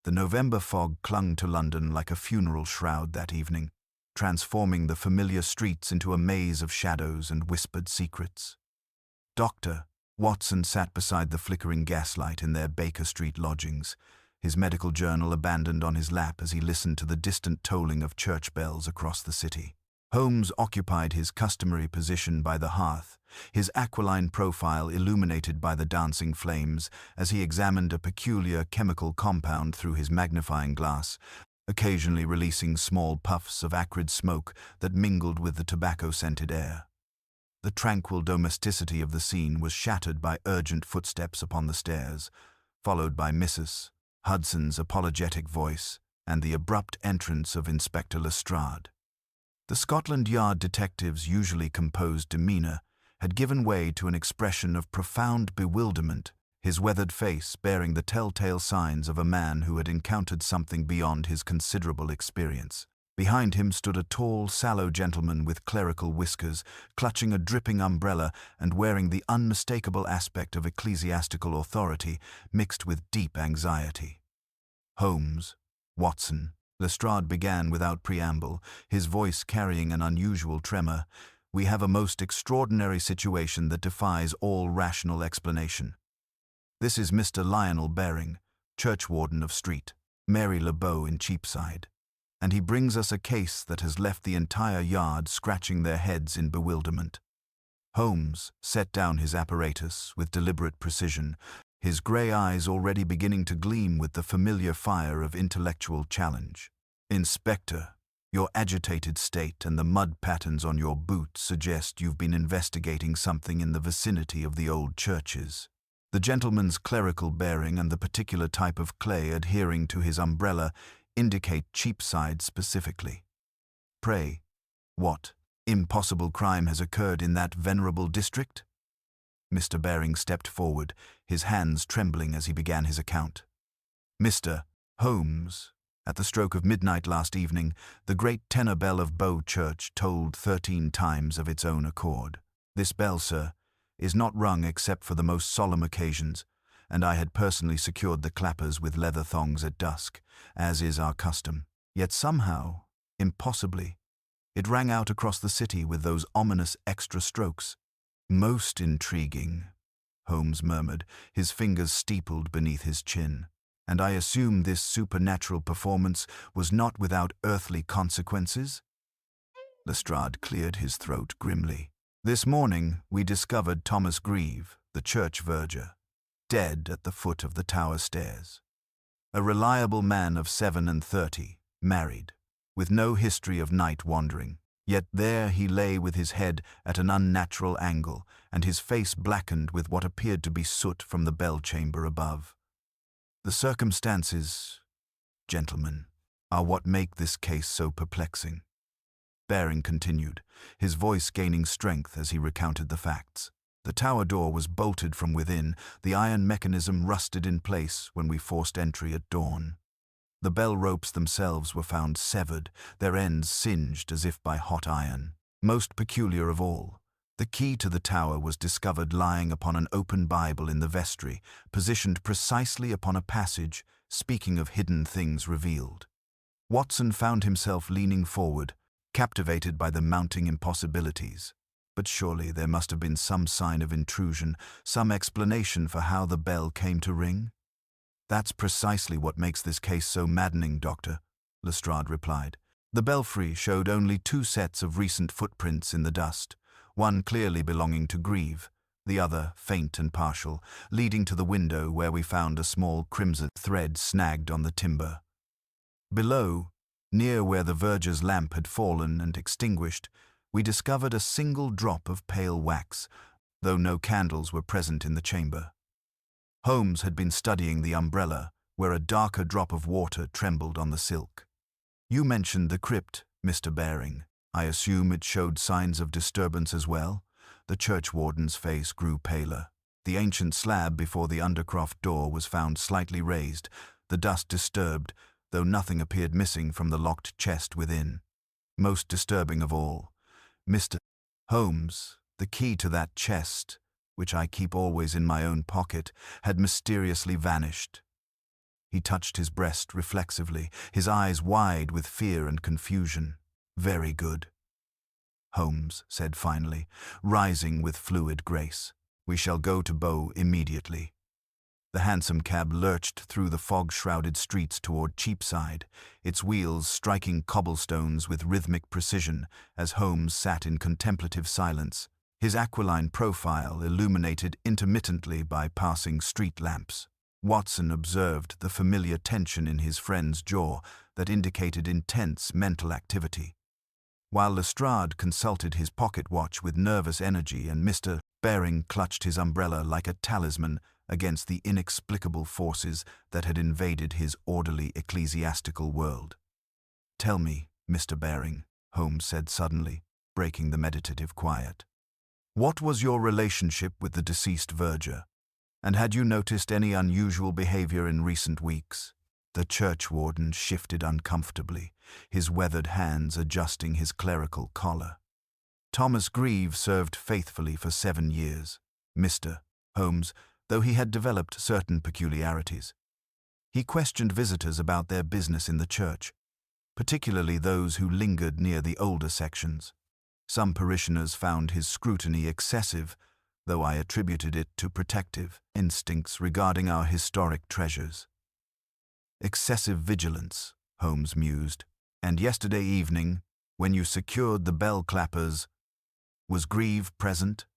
The November fog clung to London like a funeral shroud that evening, transforming the familiar streets into a maze of shadows and whispered secrets. Dr. Watson sat beside the flickering gaslight in their Baker Street lodgings, his medical journal abandoned on his lap as he listened to the distant tolling of church bells across the city. Holmes occupied his customary position by the hearth, his aquiline profile illuminated by the dancing flames as he examined a peculiar chemical compound through his magnifying glass, occasionally releasing small puffs of acrid smoke that mingled with the tobacco-scented air. The tranquil domesticity of the scene was shattered by urgent footsteps upon the stairs, followed by Mrs. Hudson's apologetic voice and the abrupt entrance of Inspector Lestrade. The Scotland Yard detective's usually composed demeanour had given way to an expression of profound bewilderment, his weathered face bearing the telltale signs of a man who had encountered something beyond his considerable experience. Behind him stood a tall, sallow gentleman with clerical whiskers, clutching a dripping umbrella and wearing the unmistakable aspect of ecclesiastical authority mixed with deep anxiety. Holmes, Watson, Lestrade began without preamble, his voice carrying an unusual tremor. We have a most extraordinary situation that defies all rational explanation. This is Mr. Lionel Baring, churchwarden of Street, Mary Le Beau in Cheapside, and he brings us a case that has left the entire yard scratching their heads in bewilderment. Holmes set down his apparatus with deliberate precision, his grey eyes already beginning to gleam with the familiar fire of intellectual challenge. Inspector, your agitated state and the mud patterns on your boots suggest you've been investigating something in the vicinity of the old churches. The gentleman's clerical bearing and the particular type of clay adhering to his umbrella indicate Cheapside specifically. Pray, what impossible crime has occurred in that venerable district? Mr. Baring stepped forward, his hands trembling as he began his account. Mr. Holmes, at the stroke of midnight last evening, the great tenor bell of Bow Church tolled 13 times of its own accord. This bell, sir, is not rung except for the most solemn occasions, and I had personally secured the clappers with leather thongs at dusk, as is our custom. Yet somehow, impossibly, it rang out across the city with those ominous extra strokes. Most intriguing, Holmes murmured, his fingers steepled beneath his chin. And I assume this supernatural performance was not without earthly consequences? Lestrade cleared his throat grimly. This morning we discovered Thomas Grieve, the church verger, dead at the foot of the tower stairs. A reliable man of 37, married, with no history of night wandering. Yet there he lay with his head at an unnatural angle and his face blackened with what appeared to be soot from the bell chamber above. The circumstances, gentlemen, are what make this case so perplexing. Baring continued, his voice gaining strength as he recounted the facts. The tower door was bolted from within, the iron mechanism rusted in place when we forced entry at dawn. The bell ropes themselves were found severed, their ends singed as if by hot iron. Most peculiar of all, the key to the tower was discovered lying upon an open Bible in the vestry, positioned precisely upon a passage speaking of hidden things revealed. Watson found himself leaning forward, captivated by the mounting impossibilities. But surely there must have been some sign of intrusion, some explanation for how the bell came to ring? That's precisely what makes this case so maddening, Doctor, Lestrade replied. The belfry showed only 2 sets of recent footprints in the dust, one clearly belonging to Grieve, the other faint and partial, leading to the window where we found a small crimson thread snagged on the timber. Below, near where the verger's lamp had fallen and extinguished, we discovered a single drop of pale wax, though no candles were present in the chamber. Holmes had been studying the umbrella, where a darker drop of water trembled on the silk. You mentioned the crypt, Mr. Baring. I assume it showed signs of disturbance as well? The churchwarden's face grew paler. The ancient slab before the undercroft door was found slightly raised, the dust disturbed, though nothing appeared missing from the locked chest within. Most disturbing of all, Mr. Holmes, the key to that chest, which I keep always in my own pocket, had mysteriously vanished. He touched his breast reflexively, his eyes wide with fear and confusion. "Very good," Holmes said finally, rising with fluid grace. "We shall go to Bow immediately." The hansom cab lurched through the fog-shrouded streets toward Cheapside, its wheels striking cobblestones with rhythmic precision as Holmes sat in contemplative silence, his aquiline profile illuminated intermittently by passing street lamps. Watson observed the familiar tension in his friend's jaw that indicated intense mental activity, while Lestrade consulted his pocket watch with nervous energy and Mr. Baring clutched his umbrella like a talisman against the inexplicable forces that had invaded his orderly ecclesiastical world. "Tell me, Mr. Baring," Holmes said suddenly, breaking the meditative quiet. "What was your relationship with the deceased verger? And had you noticed any unusual behavior in recent weeks?" The churchwarden shifted uncomfortably, his weathered hands adjusting his clerical collar. "Thomas Grieve served faithfully for 7 years, Mr. Holmes, though he had developed certain peculiarities. He questioned visitors about their business in the church, particularly those who lingered near the older sections. Some parishioners found his scrutiny excessive, though I attributed it to protective instincts regarding our historic treasures." "Excessive vigilance," Holmes mused. "And yesterday evening, when you secured the bell clappers, was Grieve present?"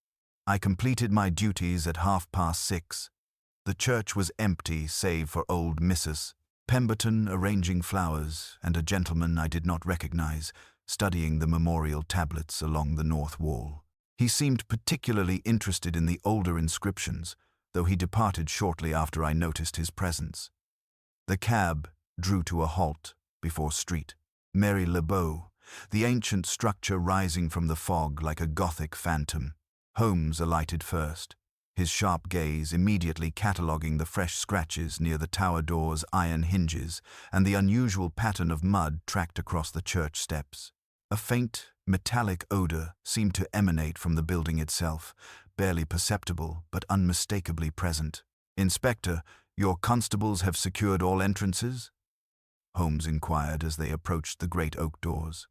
"I completed my duties at 6:30. The church was empty save for old Mrs. Pemberton arranging flowers and a gentleman I did not recognize, studying the memorial tablets along the north wall. He seemed particularly interested in the older inscriptions, though he departed shortly after I noticed his presence." The cab drew to a halt before Street Mary Le Beau, the ancient structure rising from the fog like a Gothic phantom. Holmes alighted first, his sharp gaze immediately cataloguing the fresh scratches near the tower door's iron hinges and the unusual pattern of mud tracked across the church steps. A faint, metallic odor seemed to emanate from the building itself, barely perceptible but unmistakably present. "Inspector, your constables have secured all entrances?" Holmes inquired as they approached the great oak doors.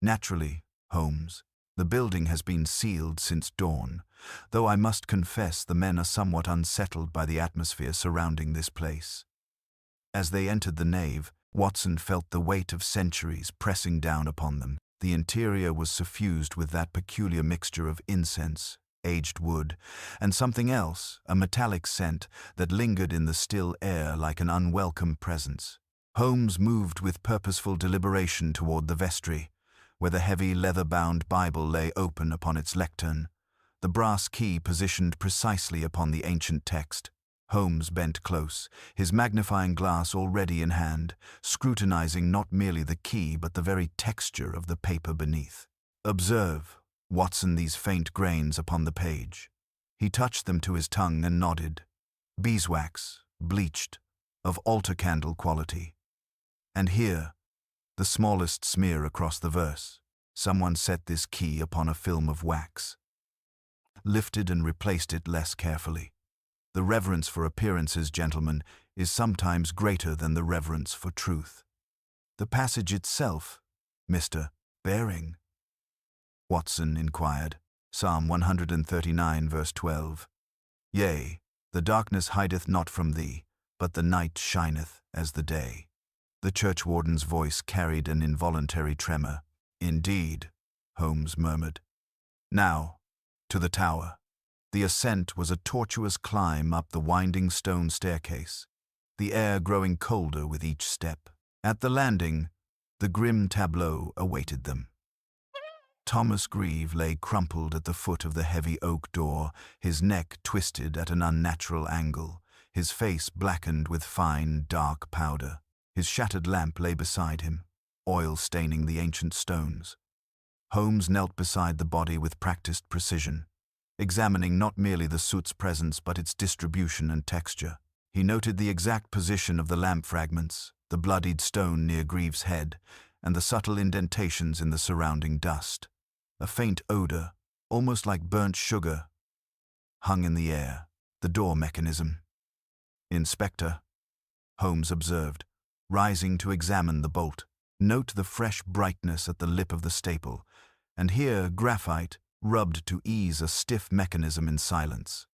"Naturally, Holmes. The building has been sealed since dawn, though I must confess the men are somewhat unsettled by the atmosphere surrounding this place." As they entered the nave, Watson felt the weight of centuries pressing down upon them. The interior was suffused with that peculiar mixture of incense, aged wood, and something else, a metallic scent that lingered in the still air like an unwelcome presence. Holmes moved with purposeful deliberation toward the vestry, where the heavy leather-bound Bible lay open upon its lectern, the brass key positioned precisely upon the ancient text. Holmes bent close, his magnifying glass already in hand, scrutinizing not merely the key but the very texture of the paper beneath. "Observe, Watson, these faint grains upon the page." He touched them to his tongue and nodded. "Beeswax, bleached, of altar-candle quality. And here, the smallest smear across the verse. Someone set this key upon a film of wax, lifted and replaced it less carefully. The reverence for appearances, gentlemen, is sometimes greater than the reverence for truth." "The passage itself, Mr. Baring?" Watson inquired. "Psalm 139, verse 12. Yea, the darkness hideth not from thee, but the night shineth as the day." The churchwarden's voice carried an involuntary tremor. "Indeed," Holmes murmured. "Now, to the tower." The ascent was a tortuous climb up the winding stone staircase, the air growing colder with each step. At the landing, the grim tableau awaited them. Thomas Grieve lay crumpled at the foot of the heavy oak door, his neck twisted at an unnatural angle, his face blackened with fine, dark powder. His shattered lamp lay beside him, oil staining the ancient stones. Holmes knelt beside the body with practiced precision, examining not merely the soot's presence but its distribution and texture. He noted the exact position of the lamp fragments, the bloodied stone near Grieve's head, and the subtle indentations in the surrounding dust. A faint odor, almost like burnt sugar, hung in the air. The door mechanism. "Inspector," Holmes observed, rising to examine the bolt. Note the fresh brightness at the lip of the staple, and here graphite rubbed to ease a stiff mechanism in silence.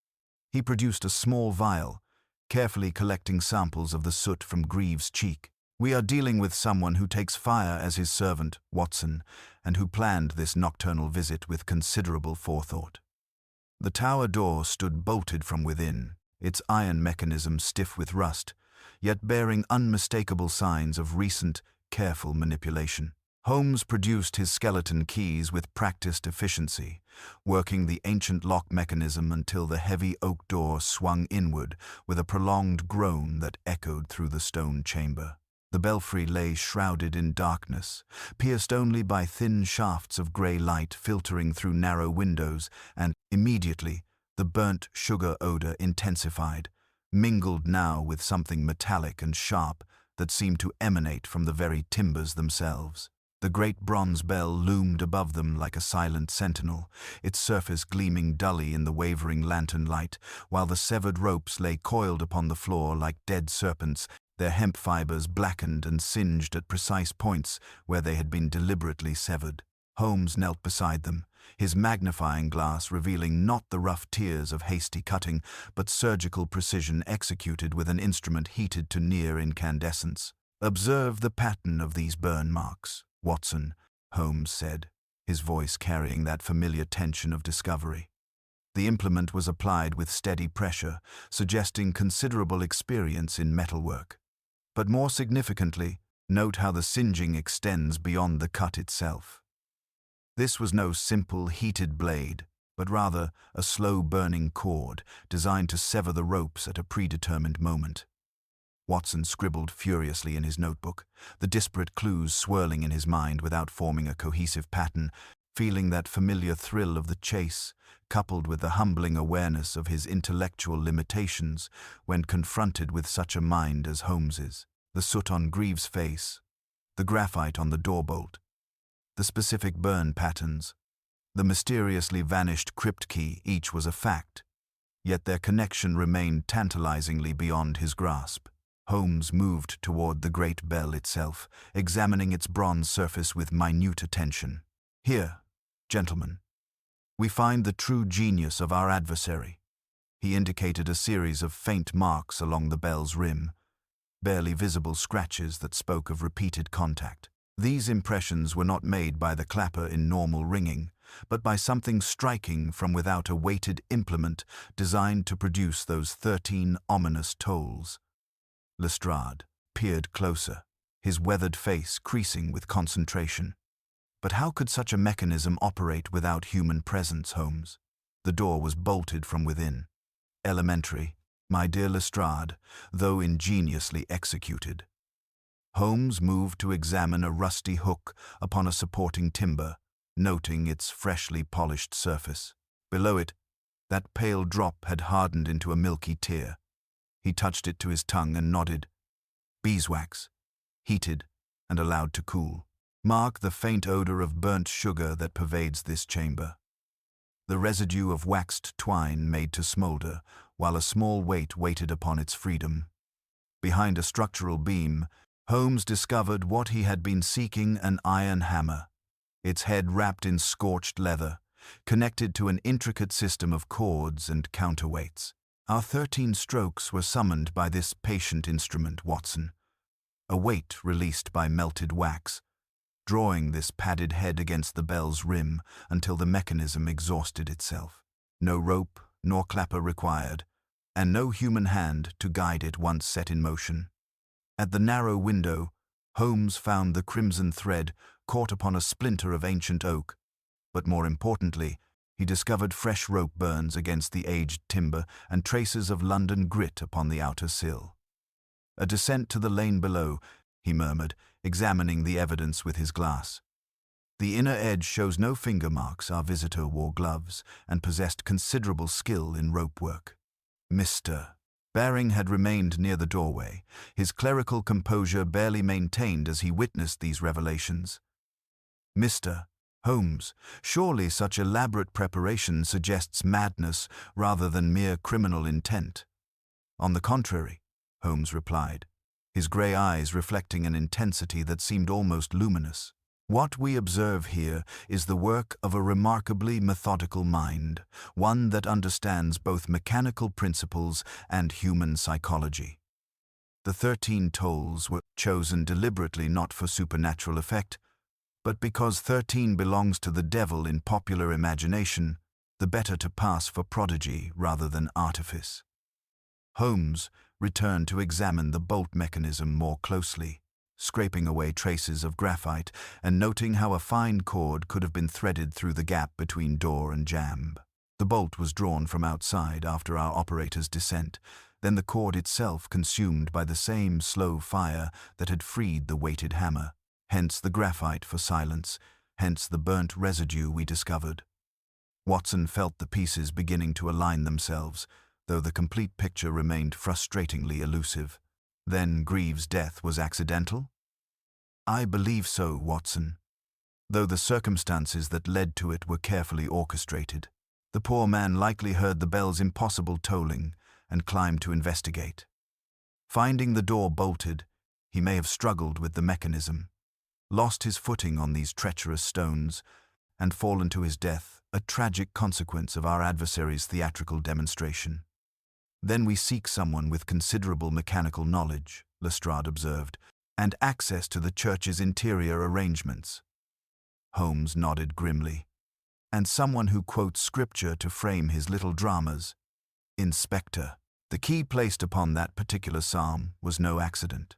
He produced a small vial, carefully collecting samples of the soot from Greaves' cheek. "We are dealing with someone who takes fire as his servant, Watson, and who planned this nocturnal visit with considerable forethought." The tower door stood bolted from within, its iron mechanism stiff with rust, yet bearing unmistakable signs of recent, careful manipulation. Holmes produced his skeleton keys with practiced efficiency, working the ancient lock mechanism until the heavy oak door swung inward with a prolonged groan that echoed through the stone chamber. The belfry lay shrouded in darkness, pierced only by thin shafts of grey light filtering through narrow windows, and immediately the burnt sugar odor intensified, mingled now with something metallic and sharp that seemed to emanate from the very timbers themselves. The great bronze bell loomed above them like a silent sentinel, its surface gleaming dully in the wavering lantern light, while the severed ropes lay coiled upon the floor like dead serpents, their hemp fibers blackened and singed at precise points where they had been deliberately severed. Holmes knelt beside them, his magnifying glass revealing not the rough tears of hasty cutting, but surgical precision executed with an instrument heated to near incandescence. "Observe the pattern of these burn marks, Watson," Holmes said, his voice carrying that familiar tension of discovery. The implement was applied with steady pressure, suggesting considerable experience in metalwork. But more significantly, note how the singeing extends beyond the cut itself. This was no simple heated blade, but rather a slow-burning cord designed to sever the ropes at a predetermined moment. Watson scribbled furiously in his notebook, the disparate clues swirling in his mind without forming a cohesive pattern, feeling that familiar thrill of the chase, coupled with the humbling awareness of his intellectual limitations when confronted with such a mind as Holmes's. The soot on Greaves' face, the graphite on the door bolt, the specific burn patterns, the mysteriously vanished crypt key, each was a fact, yet their connection remained tantalizingly beyond his grasp. Holmes moved toward the great bell itself, examining its bronze surface with minute attention. "Here, gentlemen, we find the true genius of our adversary." He indicated a series of faint marks along the bell's rim, barely visible scratches that spoke of repeated contact. These impressions were not made by the clapper in normal ringing, but by something striking from without a weighted implement designed to produce those 13 ominous tolls. Lestrade peered closer, his weathered face creasing with concentration. "But how could such a mechanism operate without human presence, Holmes?" The door was bolted from within. "Elementary, my dear Lestrade, though ingeniously executed." Holmes moved to examine a rusty hook upon a supporting timber, noting its freshly polished surface. Below it, that pale drop had hardened into a milky tear. He touched it to his tongue and nodded. "Beeswax, heated and allowed to cool. Mark the faint odor of burnt sugar that pervades this chamber. The residue of waxed twine made to smolder, while a small weight waited upon its freedom." Behind a structural beam, Holmes discovered what he had been seeking: an iron hammer, its head wrapped in scorched leather, connected to an intricate system of cords and counterweights. "Our 13 strokes were summoned by this patient instrument, Watson, a weight released by melted wax, drawing this padded head against the bell's rim until the mechanism exhausted itself. No rope nor clapper required, and no human hand to guide it once set in motion. At the narrow window, Holmes found the crimson thread caught upon a splinter of ancient oak, but more importantly, he discovered fresh rope burns against the aged timber and traces of London grit upon the outer sill. "A descent to the lane below," he murmured, examining the evidence with his glass. "The inner edge shows no finger marks. Our visitor wore gloves and possessed considerable skill in rope work." "Mr." Baring had remained near the doorway, his clerical composure barely maintained as he witnessed these revelations. "Mr. Holmes, surely such elaborate preparation suggests madness rather than mere criminal intent." "On the contrary," Holmes replied, his grey eyes reflecting an intensity that seemed almost luminous. What we observe here is the work of a remarkably methodical mind, one that understands both mechanical principles and human psychology. The 13 tolls were chosen deliberately not for supernatural effect, but because 13 belongs to the devil in popular imagination, the better to pass for prodigy rather than artifice. Holmes returned to examine the bolt mechanism more closely, scraping away traces of graphite and noting how a fine cord could have been threaded through the gap between door and jamb. The bolt was drawn from outside after our operator's descent, then the cord itself consumed by the same slow fire that had freed the weighted hammer, hence the graphite for silence, hence the burnt residue we discovered. Watson felt the pieces beginning to align themselves, though the complete picture remained frustratingly elusive. Then Greaves' death was accidental? I believe so, Watson, though the circumstances that led to it were carefully orchestrated. The poor man likely heard the bell's impossible tolling and climbed to investigate. Finding the door bolted, he may have struggled with the mechanism, lost his footing on these treacherous stones, and fallen to his death, a tragic consequence of our adversary's theatrical demonstration. Then we seek someone with considerable mechanical knowledge, Lestrade observed, and access to the church's interior arrangements. Holmes nodded grimly. And someone who quotes scripture to frame his little dramas. Inspector. The key placed upon that particular psalm was no accident.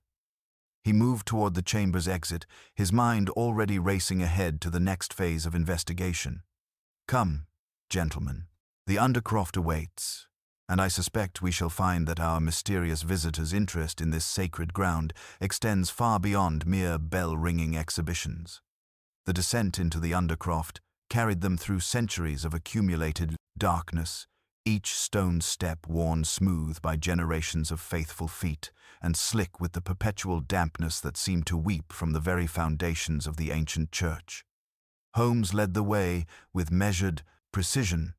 He moved toward the chamber's exit, his mind already racing ahead to the next phase of investigation. Come, gentlemen. The Undercroft awaits, and I suspect we shall find that our mysterious visitor's interest in this sacred ground extends far beyond mere bell-ringing exhibitions. The descent into the Undercroft carried them through centuries of accumulated darkness, each stone step worn smooth by generations of faithful feet, and slick with the perpetual dampness that seemed to weep from the very foundations of the ancient church. Holmes led the way with measured precision,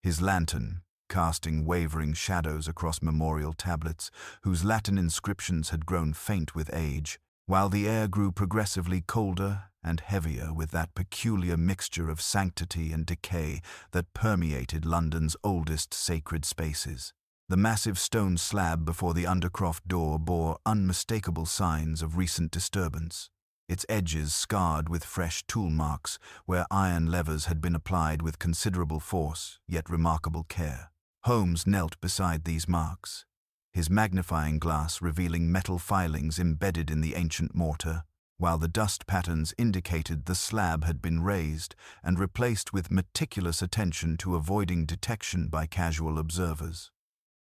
his lantern casting wavering shadows across memorial tablets whose Latin inscriptions had grown faint with age, while the air grew progressively colder and heavier with that peculiar mixture of sanctity and decay that permeated London's oldest sacred spaces. The massive stone slab before the Undercroft door bore unmistakable signs of recent disturbance, its edges scarred with fresh tool marks where iron levers had been applied with considerable force, yet remarkable care. Holmes knelt beside these marks, his magnifying glass revealing metal filings embedded in the ancient mortar, while the dust patterns indicated the slab had been raised and replaced with meticulous attention to avoiding detection by casual observers.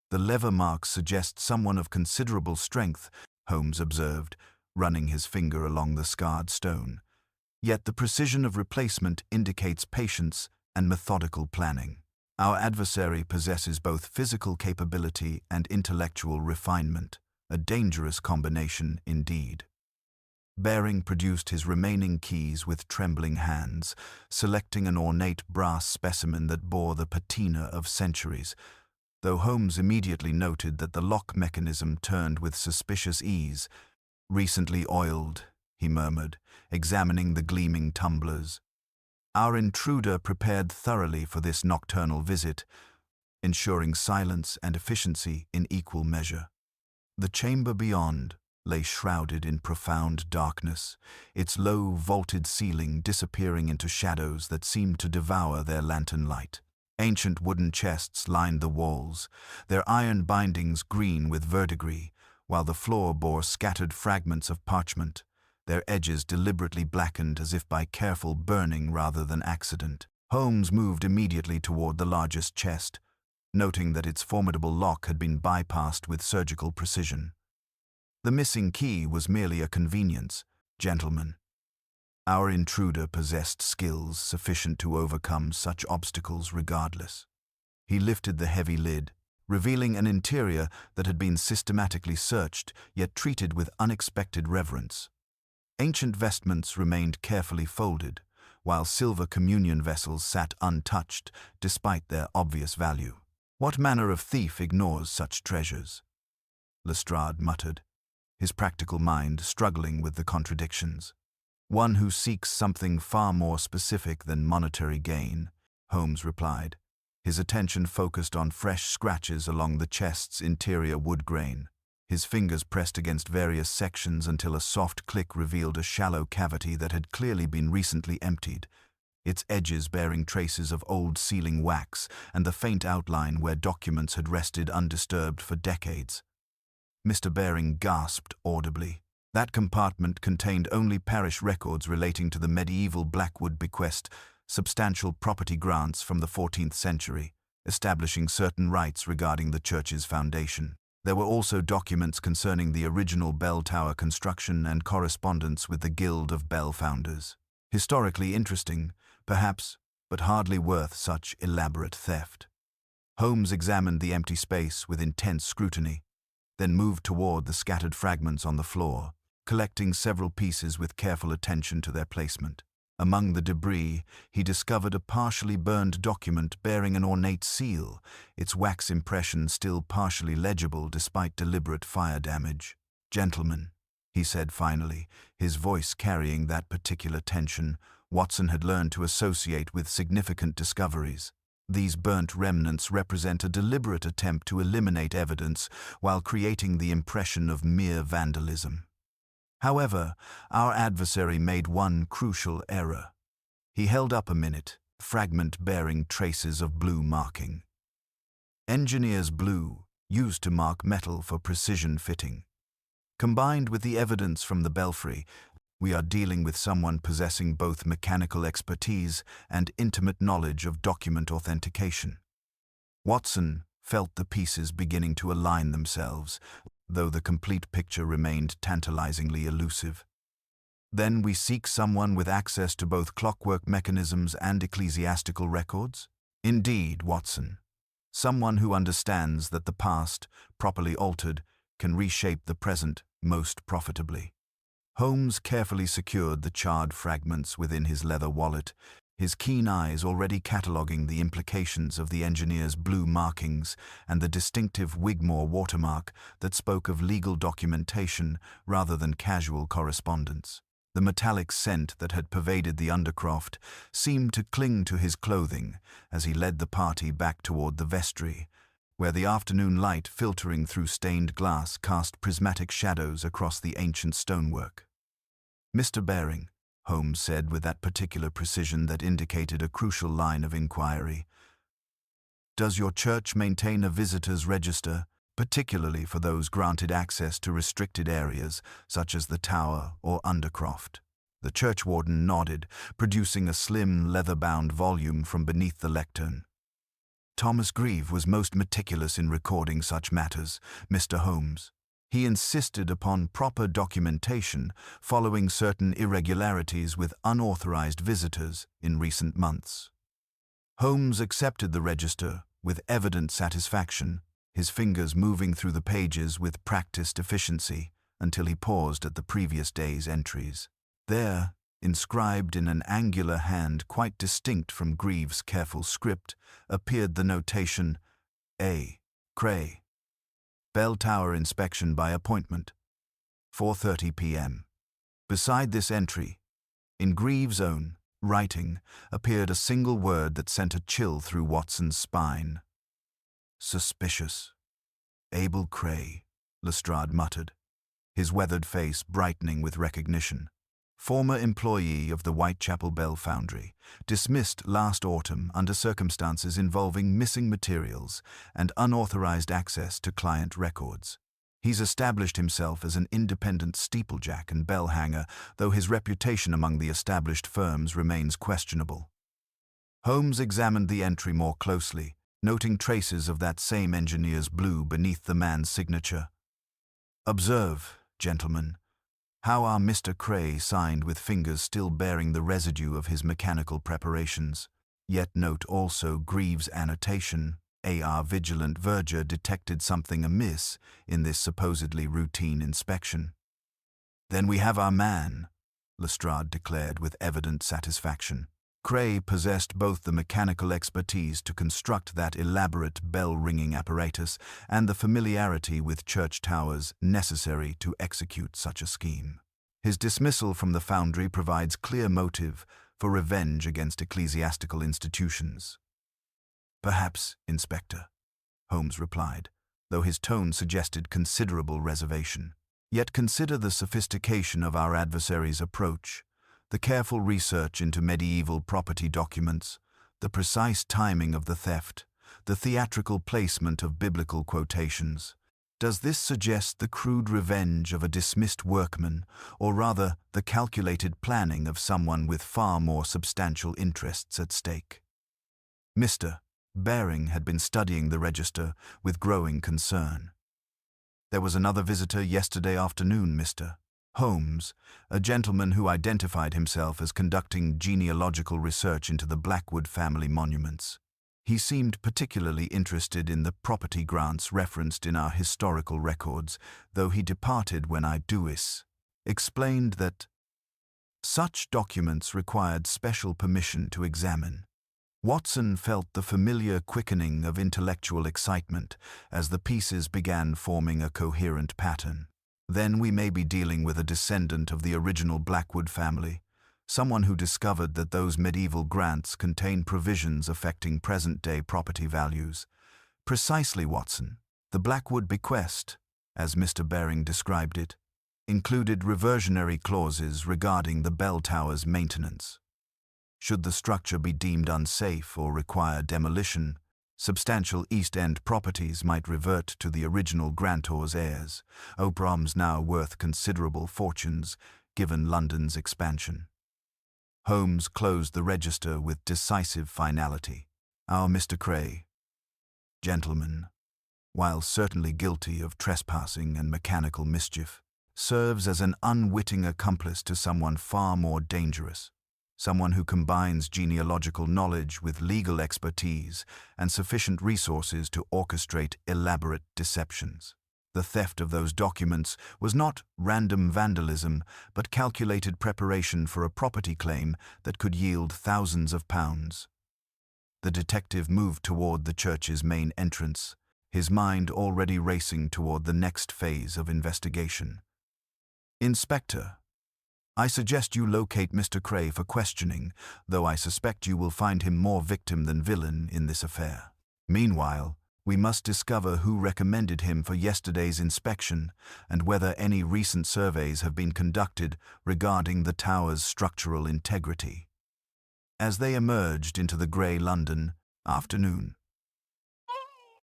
The lever marks suggest someone of considerable strength, Holmes observed, running his finger along the scarred stone. Yet the precision of replacement indicates patience and methodical planning. Our adversary possesses both physical capability and intellectual refinement, a dangerous combination indeed. Baring produced his remaining keys with trembling hands, selecting an ornate brass specimen that bore the patina of centuries, though Holmes immediately noted that the lock mechanism turned with suspicious ease. Recently oiled, he murmured, examining the gleaming tumblers. Our intruder prepared thoroughly for this nocturnal visit, ensuring silence and efficiency in equal measure. The chamber beyond lay shrouded in profound darkness, its low, vaulted ceiling disappearing into shadows that seemed to devour their lantern light. Ancient wooden chests lined the walls, their iron bindings green with verdigris, while the floor bore scattered fragments of parchment, their edges deliberately blackened as if by careful burning rather than accident. Holmes moved immediately toward the largest chest, noting that its formidable lock had been bypassed with surgical precision. The missing key was merely a convenience, gentlemen. Our intruder possessed skills sufficient to overcome such obstacles regardless. He lifted the heavy lid, revealing an interior that had been systematically searched, yet treated with unexpected reverence. Ancient vestments remained carefully folded, while silver communion vessels sat untouched despite their obvious value. What manner of thief ignores such treasures? Lestrade muttered, his practical mind struggling with the contradictions. One who seeks something far more specific than monetary gain, Holmes replied, his attention focused on fresh scratches along the chest's interior wood grain. His fingers pressed against various sections until a soft click revealed a shallow cavity that had clearly been recently emptied, its edges bearing traces of old sealing wax and the faint outline where documents had rested undisturbed for decades. Mr. Baring gasped audibly. That compartment contained only parish records relating to the medieval Blackwood bequest, substantial property grants from the 14th century, establishing certain rights regarding the church's foundation. There were also documents concerning the original bell tower construction and correspondence with the Guild of Bell Founders. Historically interesting, perhaps, but hardly worth such elaborate theft. Holmes examined the empty space with intense scrutiny, then moved toward the scattered fragments on the floor, collecting several pieces with careful attention to their placement. Among the debris, he discovered a partially burned document bearing an ornate seal, its wax impression still partially legible despite deliberate fire damage. "Gentlemen," he said finally, his voice carrying that particular tension Watson had learned to associate with significant discoveries. These burnt remnants represent a deliberate attempt to eliminate evidence while creating the impression of mere vandalism. However, our adversary made one crucial error. He held up a minute, fragment bearing traces of blue marking. Engineer's blue, used to mark metal for precision fitting. Combined with the evidence from the belfry, we are dealing with someone possessing both mechanical expertise and intimate knowledge of document authentication. Watson felt the pieces beginning to align themselves, though the complete picture remained tantalizingly elusive. Then we seek someone with access to both clockwork mechanisms and ecclesiastical records? Indeed, Watson. Someone who understands that the past, properly altered, can reshape the present most profitably. Holmes carefully secured the charred fragments within his leather wallet, his keen eyes already cataloguing the implications of the engineer's blue markings and the distinctive Wigmore watermark that spoke of legal documentation rather than casual correspondence. The metallic scent that had pervaded the undercroft seemed to cling to his clothing as he led the party back toward the vestry, where the afternoon light filtering through stained glass cast prismatic shadows across the ancient stonework. "Mr. Baring," Holmes said with that particular precision that indicated a crucial line of inquiry, "does your church maintain a visitors' register, particularly for those granted access to restricted areas such as the tower or undercroft?" The churchwarden nodded, producing a slim, leather-bound volume from beneath the lectern. "Thomas Grieve was most meticulous in recording such matters, Mr. Holmes. He insisted upon proper documentation following certain irregularities with unauthorized visitors in recent months." Holmes accepted the register with evident satisfaction, his fingers moving through the pages with practiced efficiency until he paused at the previous day's entries. There, inscribed in an angular hand quite distinct from Grieve's careful script, appeared the notation, A. Cray. Bell Tower inspection by appointment, 4:30 p.m. Beside this entry, in Grieve's own writing, appeared a single word that sent a chill through Watson's spine. "Suspicious." "Abel Cray," Lestrade muttered, his weathered face brightening with recognition. "Former employee of the Whitechapel Bell Foundry, dismissed last autumn under circumstances involving missing materials and unauthorized access to client records. He's established himself as an independent steeplejack and bell hanger, though his reputation among the established firms remains questionable." Holmes examined the entry more closely, noting traces of that same engineer's blue beneath the man's signature. "Observe, gentlemen, how our Mr. Cray signed with fingers still bearing the residue of his mechanical preparations. Yet note also Grieve's annotation. Our vigilant verger detected something amiss in this supposedly routine inspection." "Then we have our man," Lestrade declared with evident satisfaction. Cray possessed both the mechanical expertise to construct that elaborate bell-ringing apparatus and the familiarity with church towers necessary to execute such a scheme. His dismissal from the foundry provides clear motive for revenge against ecclesiastical institutions. "Perhaps, Inspector," Holmes replied, though his tone suggested considerable reservation. "Yet consider the sophistication of our adversary's approach, the careful research into medieval property documents, the precise timing of the theft, the theatrical placement of biblical quotations. Does this suggest the crude revenge of a dismissed workman, or rather the calculated planning of someone with far more substantial interests at stake?" Mr. Baring had been studying the register with growing concern. "There was another visitor yesterday afternoon, Mr. Holmes, a gentleman who identified himself as conducting genealogical research into the Blackwood family monuments. He seemed particularly interested in the property grants referenced in our historical records, though he departed when I explained that such documents required special permission to examine." Watson felt the familiar quickening of intellectual excitement as the pieces began forming a coherent pattern. Then we may be dealing with a descendant of the original Blackwood family, someone who discovered that those medieval grants contained provisions affecting present-day property values. "Precisely, Watson. The Blackwood bequest, as Mr. Baring described it, included reversionary clauses regarding the bell tower's maintenance. Should the structure be deemed unsafe or require demolition, substantial East End properties might revert to the original grantor's heirs, Obrams now worth considerable fortunes given London's expansion." Holmes closed the register with decisive finality. "Our Mr. Cray, gentlemen, while certainly guilty of trespassing and mechanical mischief, serves as an unwitting accomplice to someone far more dangerous. Someone who combines genealogical knowledge with legal expertise and sufficient resources to orchestrate elaborate deceptions. The theft of those documents was not random vandalism, but calculated preparation for a property claim that could yield thousands of pounds." The detective moved toward the church's main entrance, his mind already racing toward the next phase of investigation. "Inspector, I suggest you locate Mr. Cray for questioning, though I suspect you will find him more victim than villain in this affair. Meanwhile, we must discover who recommended him for yesterday's inspection and whether any recent surveys have been conducted regarding the tower's structural integrity." As they emerged into the grey London afternoon,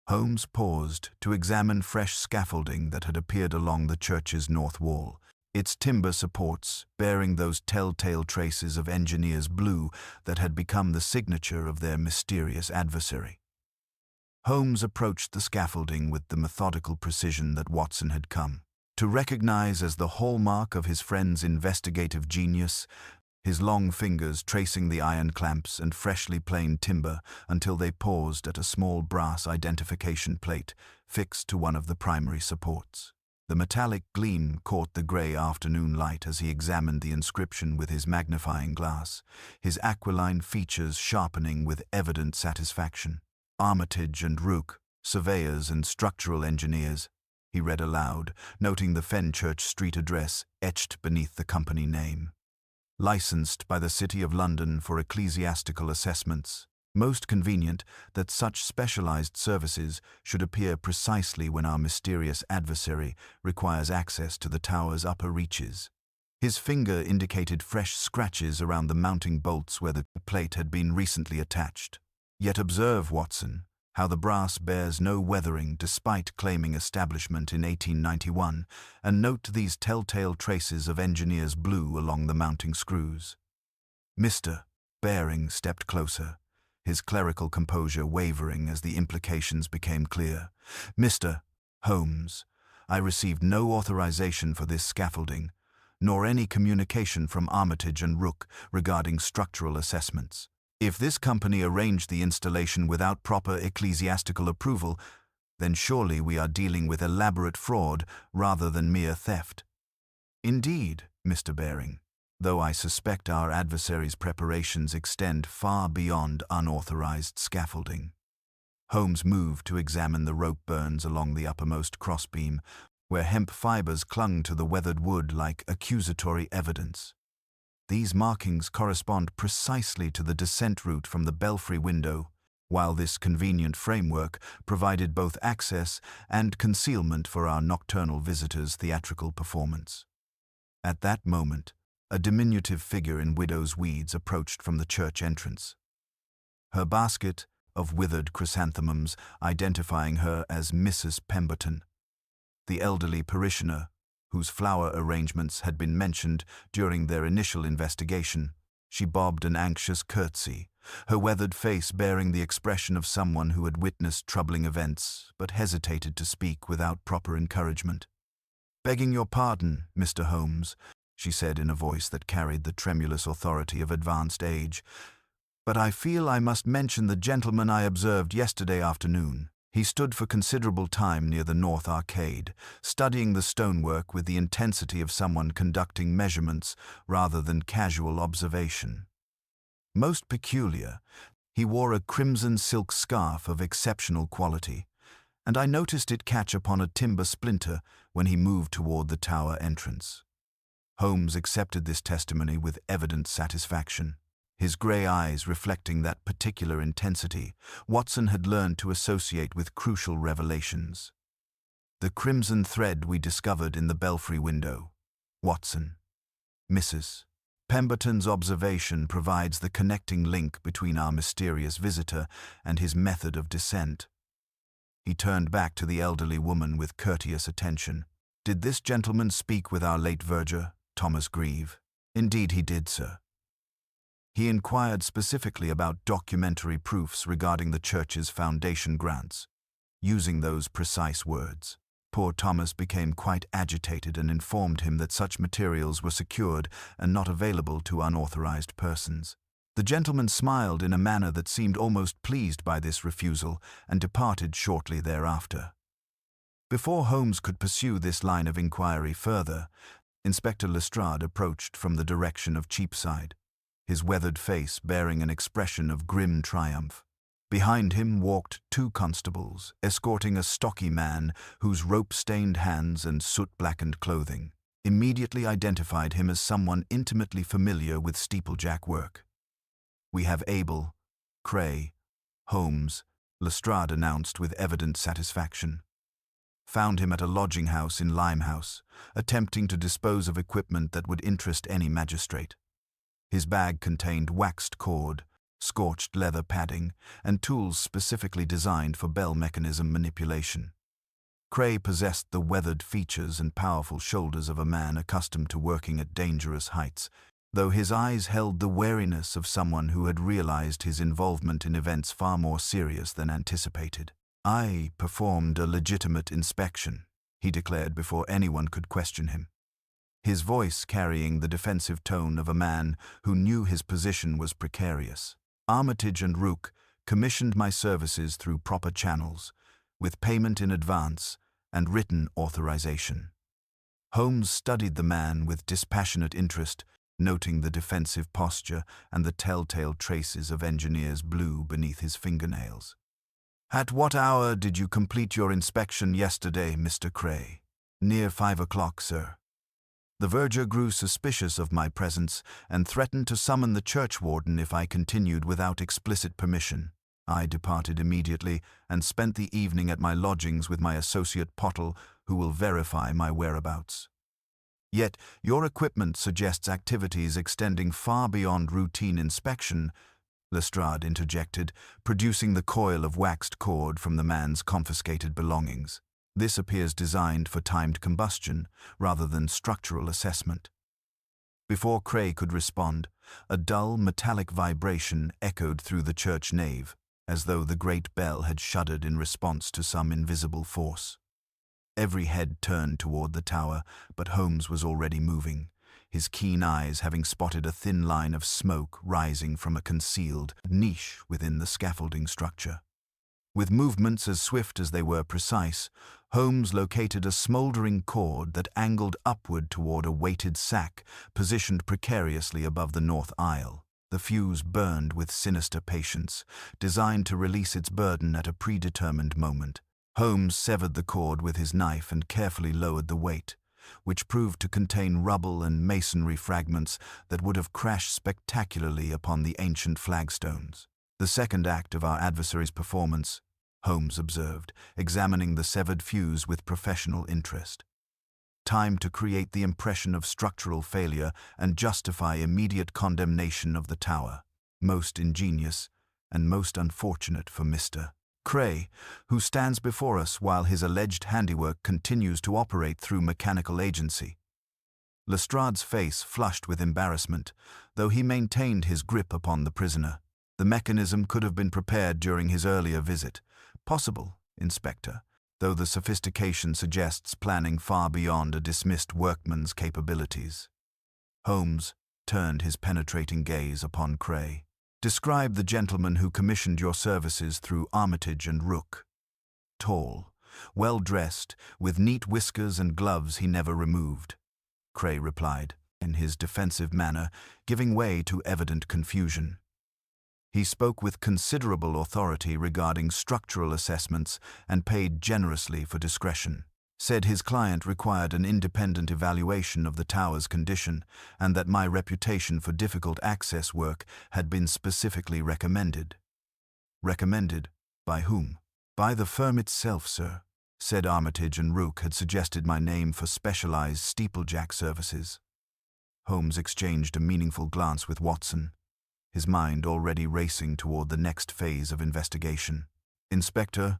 Holmes paused to examine fresh scaffolding that had appeared along the church's north wall, its timber supports bearing those telltale traces of engineer's blue that had become the signature of their mysterious adversary. Holmes approached the scaffolding with the methodical precision that Watson had come to recognize as the hallmark of his friend's investigative genius, his long fingers tracing the iron clamps and freshly planed timber until they paused at a small brass identification plate fixed to one of the primary supports. The metallic gleam caught the grey afternoon light as he examined the inscription with his magnifying glass, his aquiline features sharpening with evident satisfaction. "Armitage and Rook, surveyors and structural engineers," he read aloud, noting the Fenchurch Street address etched beneath the company name. "Licensed by the City of London for ecclesiastical assessments. Most convenient that such specialized services should appear precisely when our mysterious adversary requires access to the tower's upper reaches." His finger indicated fresh scratches around the mounting bolts where the plate had been recently attached. "Yet observe, Watson, how the brass bears no weathering despite claiming establishment in 1891, and note these telltale traces of engineer's blue along the mounting screws." Mr. Baring stepped closer, his clerical composure wavering as the implications became clear. "Mr. Holmes, I received no authorization for this scaffolding, nor any communication from Armitage and Rook regarding structural assessments. If this company arranged the installation without proper ecclesiastical approval, then surely we are dealing with elaborate fraud rather than mere theft." "Indeed, Mr. Baring, though I suspect our adversary's preparations extend far beyond unauthorized scaffolding. Holmes moved to examine the rope burns along the uppermost crossbeam, where hemp fibers clung to the weathered wood like accusatory evidence. These markings correspond precisely to the descent route from the belfry window, while this convenient framework provided both access and concealment for our nocturnal visitors' theatrical performance. At that moment, a diminutive figure in widow's weeds approached from the church entrance. Her basket of withered chrysanthemums identifying her as Mrs. Pemberton, the elderly parishioner whose flower arrangements had been mentioned during their initial investigation. She bobbed an anxious curtsy, her weathered face bearing the expression of someone who had witnessed troubling events but hesitated to speak without proper encouragement. "Begging your pardon, Mr. Holmes," she said in a voice that carried the tremulous authority of advanced age, "but I feel I must mention the gentleman I observed yesterday afternoon. He stood for considerable time near the north arcade, studying the stonework with the intensity of someone conducting measurements rather than casual observation. Most peculiar, he wore a crimson silk scarf of exceptional quality, and I noticed it catch upon a timber splinter when he moved toward the tower entrance." Holmes accepted this testimony with evident satisfaction, his grey eyes reflecting that particular intensity Watson had learned to associate with crucial revelations. "The crimson thread we discovered in the belfry window, Watson. Mrs. Pemberton's observation provides the connecting link between our mysterious visitor and his method of descent." He turned back to the elderly woman with courteous attention. "Did this gentleman speak with our late verger, Thomas Grieve?" "Indeed he did, sir. He inquired specifically about documentary proofs regarding the church's foundation grants." Using those precise words, poor Thomas became quite agitated and informed him that such materials were secured and not available to unauthorized persons. The gentleman smiled in a manner that seemed almost pleased by this refusal and departed shortly thereafter. Before Holmes could pursue this line of inquiry further, Inspector Lestrade approached from the direction of Cheapside, his weathered face bearing an expression of grim triumph. Behind him walked 2 constables, escorting a stocky man whose rope-stained hands and soot-blackened clothing immediately identified him as someone intimately familiar with steeplejack work. "We have Abel, Cray, Holmes," Lestrade announced with evident satisfaction. "Found him at a lodging house in Limehouse, attempting to dispose of equipment that would interest any magistrate. His bag contained waxed cord, scorched leather padding, and tools specifically designed for bell mechanism manipulation." Cray possessed the weathered features and powerful shoulders of a man accustomed to working at dangerous heights, though his eyes held the wariness of someone who had realized his involvement in events far more serious than anticipated. "I performed a legitimate inspection," he declared before anyone could question him, his voice carrying the defensive tone of a man who knew his position was precarious. "Armitage and Rook commissioned my services through proper channels, with payment in advance and written authorization." Holmes studied the man with dispassionate interest, noting the defensive posture and the telltale traces of engineer's blue beneath his fingernails. "At what hour did you complete your inspection yesterday, Mr. Cray?" "Near 5 o'clock, sir." "The verger grew suspicious of my presence and threatened to summon the churchwarden if I continued without explicit permission. I departed immediately and spent the evening at my lodgings with my associate Pottle, who will verify my whereabouts." "Yet your equipment suggests activities extending far beyond routine inspection," Lestrade interjected, producing the coil of waxed cord from the man's confiscated belongings. "This appears designed for timed combustion rather than structural assessment." Before Cray could respond, a dull metallic vibration echoed through the church nave, as though the great bell had shuddered in response to some invisible force. Every head turned toward the tower, but Holmes was already moving, his keen eyes having spotted a thin line of smoke rising from a concealed niche within the scaffolding structure. With movements as swift as they were precise, Holmes located a smoldering cord that angled upward toward a weighted sack positioned precariously above the north aisle. The fuse burned with sinister patience, designed to release its burden at a predetermined moment. Holmes severed the cord with his knife and carefully lowered the weight, which proved to contain rubble and masonry fragments that would have crashed spectacularly upon the ancient flagstones. The second act of our adversary's performance, Holmes observed, examining the severed fuse with professional interest. Time to create the impression of structural failure and justify immediate condemnation of the tower. Most ingenious and most unfortunate for Mr. Cray, who stands before us while his alleged handiwork continues to operate through mechanical agency. Lestrade's face flushed with embarrassment, though he maintained his grip upon the prisoner. The mechanism could have been prepared during his earlier visit. Possible, Inspector, though the sophistication suggests planning far beyond a dismissed workman's capabilities. Holmes turned his penetrating gaze upon Cray. Describe the gentleman who commissioned your services through Armitage and Rook. Tall, well-dressed, with neat whiskers and gloves he never removed. Cray replied, in his defensive manner, giving way to evident confusion. He spoke with considerable authority regarding structural assessments and paid generously for discretion. Said his client required an independent evaluation of the tower's condition and that my reputation for difficult access work had been specifically recommended. Recommended? By whom? By the firm itself, sir. Said Armitage and Rook had suggested my name for specialized steeplejack services. Holmes exchanged a meaningful glance with Watson, his mind already racing toward the next phase of investigation. Inspector,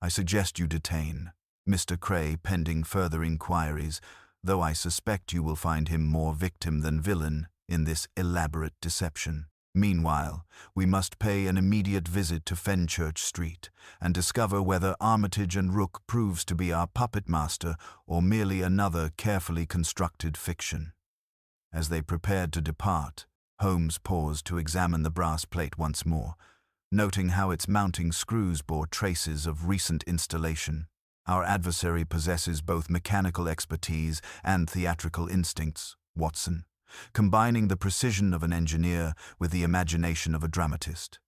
I suggest you detain Mr. Cray pending further inquiries, though I suspect you will find him more victim than villain in this elaborate deception. Meanwhile, we must pay an immediate visit to Fenchurch Street and discover whether Armitage and Rook proves to be our puppet master or merely another carefully constructed fiction. As they prepared to depart, Holmes paused to examine the brass plate once more, noting how its mounting screws bore traces of recent installation. Our adversary possesses both mechanical expertise and theatrical instincts, Watson, combining the precision of an engineer with the imagination of a dramatist.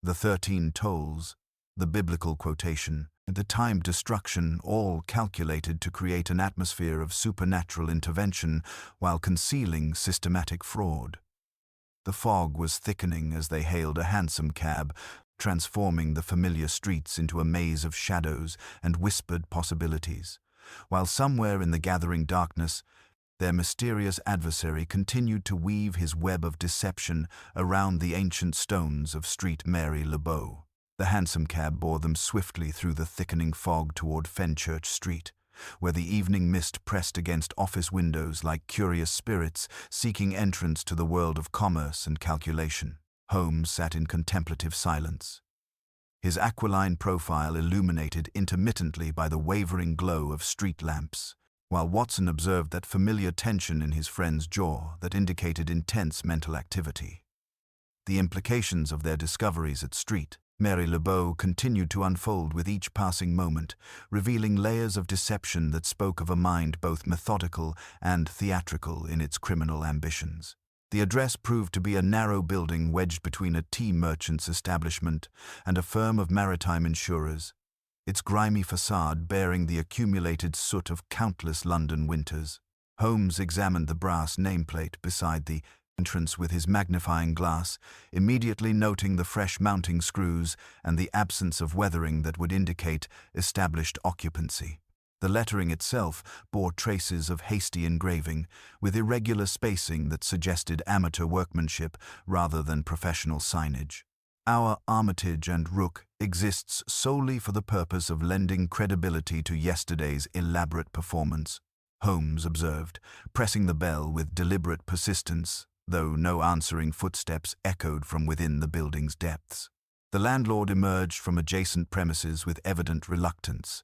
The 13 tolls, the biblical quotation, and the timed destruction, all calculated to create an atmosphere of supernatural intervention while concealing systematic fraud. The fog was thickening as they hailed a hansom cab, transforming the familiar streets into a maze of shadows and whispered possibilities, while somewhere in the gathering darkness, their mysterious adversary continued to weave his web of deception around the ancient stones of Street Mary Le Beau. The hansom cab bore them swiftly through the thickening fog toward Fenchurch Street, where the evening mist pressed against office windows like curious spirits seeking entrance to the world of commerce and calculation. Holmes sat in contemplative silence, his aquiline profile illuminated intermittently by the wavering glow of street lamps, while Watson observed that familiar tension in his friend's jaw that indicated intense mental activity. The implications of their discoveries at Street Mary Le Beau continued to unfold with each passing moment, revealing layers of deception that spoke of a mind both methodical and theatrical in its criminal ambitions. The address proved to be a narrow building wedged between a tea merchant's establishment and a firm of maritime insurers, its grimy facade bearing the accumulated soot of countless London winters. Holmes examined the brass nameplate beside the entrance with his magnifying glass, immediately noting the fresh mounting screws and the absence of weathering that would indicate established occupancy. The lettering itself bore traces of hasty engraving, with irregular spacing that suggested amateur workmanship rather than professional signage. Our Armitage and Rook exists solely for the purpose of lending credibility to yesterday's elaborate performance, Holmes observed, pressing the bell with deliberate persistence, though no answering footsteps echoed from within the building's depths. The landlord emerged from adjacent premises with evident reluctance,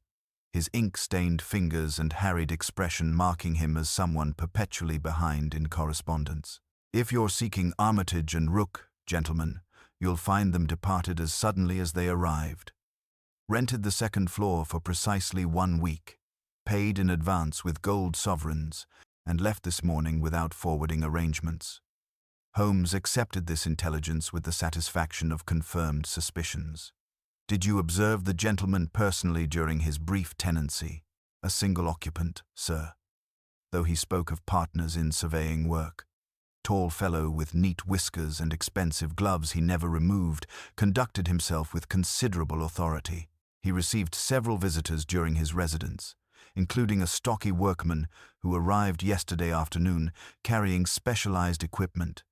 his ink-stained fingers and harried expression marking him as someone perpetually behind in correspondence. If you're seeking Armitage and Rook, gentlemen, you'll find them departed as suddenly as they arrived. Rented the second floor for precisely 1 week. Paid in advance with gold sovereigns, and left this morning without forwarding arrangements. Holmes accepted this intelligence with the satisfaction of confirmed suspicions. Did you observe the gentleman personally during his brief tenancy? A single occupant, sir. Though he spoke of partners in surveying work. Tall fellow with neat whiskers and expensive gloves he never removed, conducted himself with considerable authority. He received several visitors during his residence, including a stocky workman who arrived yesterday afternoon carrying specialized equipment.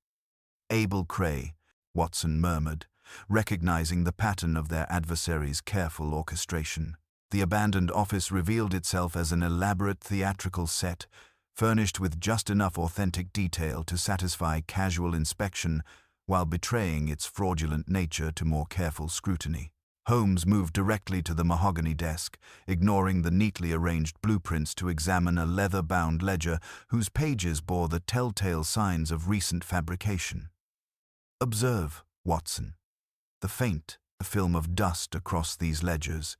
Abel Cray, Watson murmured, recognizing the pattern of their adversary's careful orchestration. The abandoned office revealed itself as an elaborate theatrical set, furnished with just enough authentic detail to satisfy casual inspection while betraying its fraudulent nature to more careful scrutiny. Holmes moved directly to the mahogany desk, ignoring the neatly arranged blueprints to examine a leather-bound ledger whose pages bore the telltale signs of recent fabrication. Observe, Watson. The faint, a film of dust across these ledgers,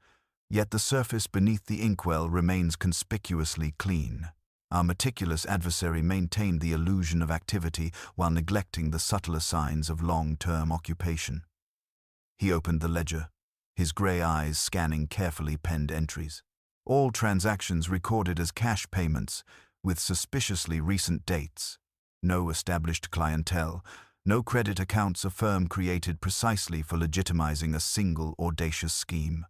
yet the surface beneath the inkwell remains conspicuously clean. Our meticulous adversary maintained the illusion of activity while neglecting the subtler signs of long-term occupation. He opened the ledger, his grey eyes scanning carefully penned entries. All transactions recorded as cash payments, with suspiciously recent dates. No established clientele, no credit accounts a firm created precisely for legitimizing a single audacious scheme.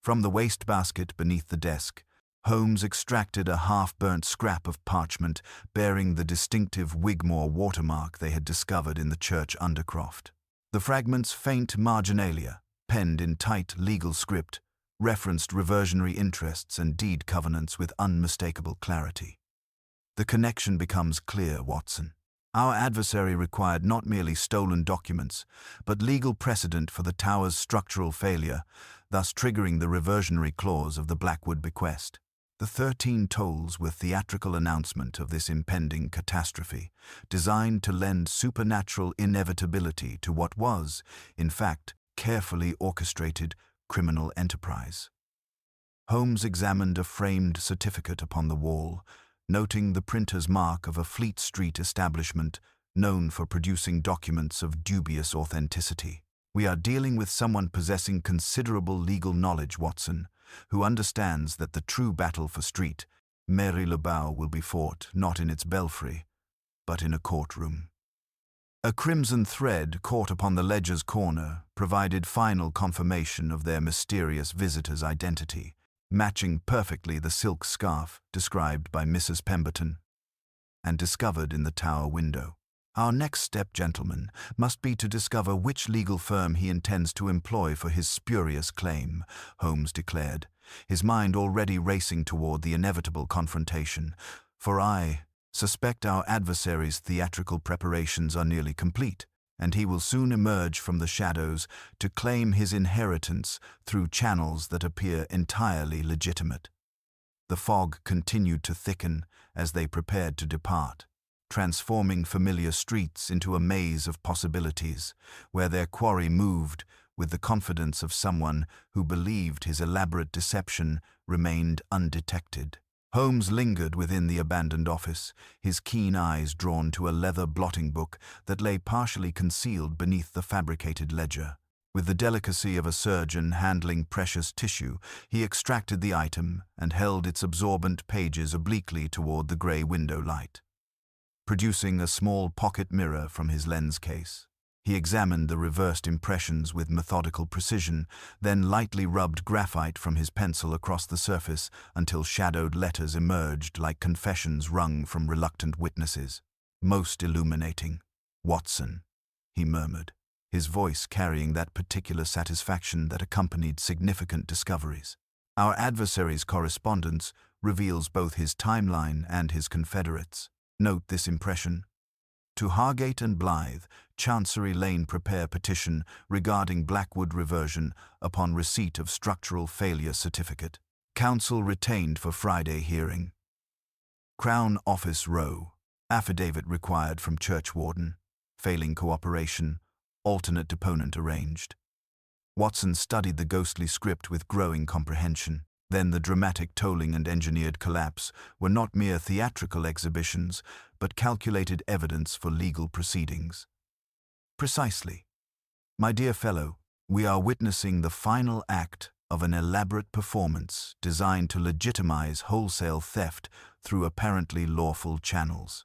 From the wastebasket beneath the desk, Holmes extracted a half-burnt scrap of parchment bearing the distinctive Wigmore watermark they had discovered in the church undercroft. The fragment's faint marginalia, penned in tight legal script, referenced reversionary interests and deed covenants with unmistakable clarity. The connection becomes clear, Watson. Our adversary required not merely stolen documents, but legal precedent for the tower's structural failure, thus triggering the reversionary clause of the Blackwood bequest. The 13 tolls were theatrical announcement of this impending catastrophe, designed to lend supernatural inevitability to what was, in fact, carefully orchestrated criminal enterprise. Holmes examined a framed certificate upon the wall, noting the printer's mark of a Fleet Street establishment known for producing documents of dubious authenticity. We are dealing with someone possessing considerable legal knowledge, Watson, who understands that the true battle for Street, Mary-le-Bow, will be fought not in its belfry, but in a courtroom. A crimson thread caught upon the ledger's corner provided final confirmation of their mysterious visitor's identity, matching perfectly the silk scarf described by Mrs. Pemberton and discovered in the tower window. Our next step, gentlemen, must be to discover which legal firm he intends to employ for his spurious claim, Holmes declared, his mind already racing toward the inevitable confrontation. For I suspect our adversary's theatrical preparations are nearly complete, and he will soon emerge from the shadows to claim his inheritance through channels that appear entirely legitimate. The fog continued to thicken as they prepared to depart, transforming familiar streets into a maze of possibilities, where their quarry moved with the confidence of someone who believed his elaborate deception remained undetected. Holmes lingered within the abandoned office, his keen eyes drawn to a leather blotting book that lay partially concealed beneath the fabricated ledger. With the delicacy of a surgeon handling precious tissue, he extracted the item and held its absorbent pages obliquely toward the grey window light. Producing a small pocket mirror from his lens case, he examined the reversed impressions with methodical precision, then lightly rubbed graphite from his pencil across the surface until shadowed letters emerged like confessions wrung from reluctant witnesses. "Most illuminating, Watson," he murmured, his voice carrying that particular satisfaction that accompanied significant discoveries. Our adversary's correspondence reveals both his timeline and his confederates. Note this impression. To Hargate and Blythe, Chancery Lane prepare petition regarding Blackwood reversion upon receipt of structural failure certificate. Counsel retained for Friday hearing. Crown Office Row. Affidavit required from Churchwarden. Failing cooperation, alternate deponent arranged. Watson studied the ghostly script with growing comprehension. Then the dramatic tolling and engineered collapse were not mere theatrical exhibitions, but calculated evidence for legal proceedings. Precisely. My dear fellow, we are witnessing the final act of an elaborate performance designed to legitimize wholesale theft through apparently lawful channels.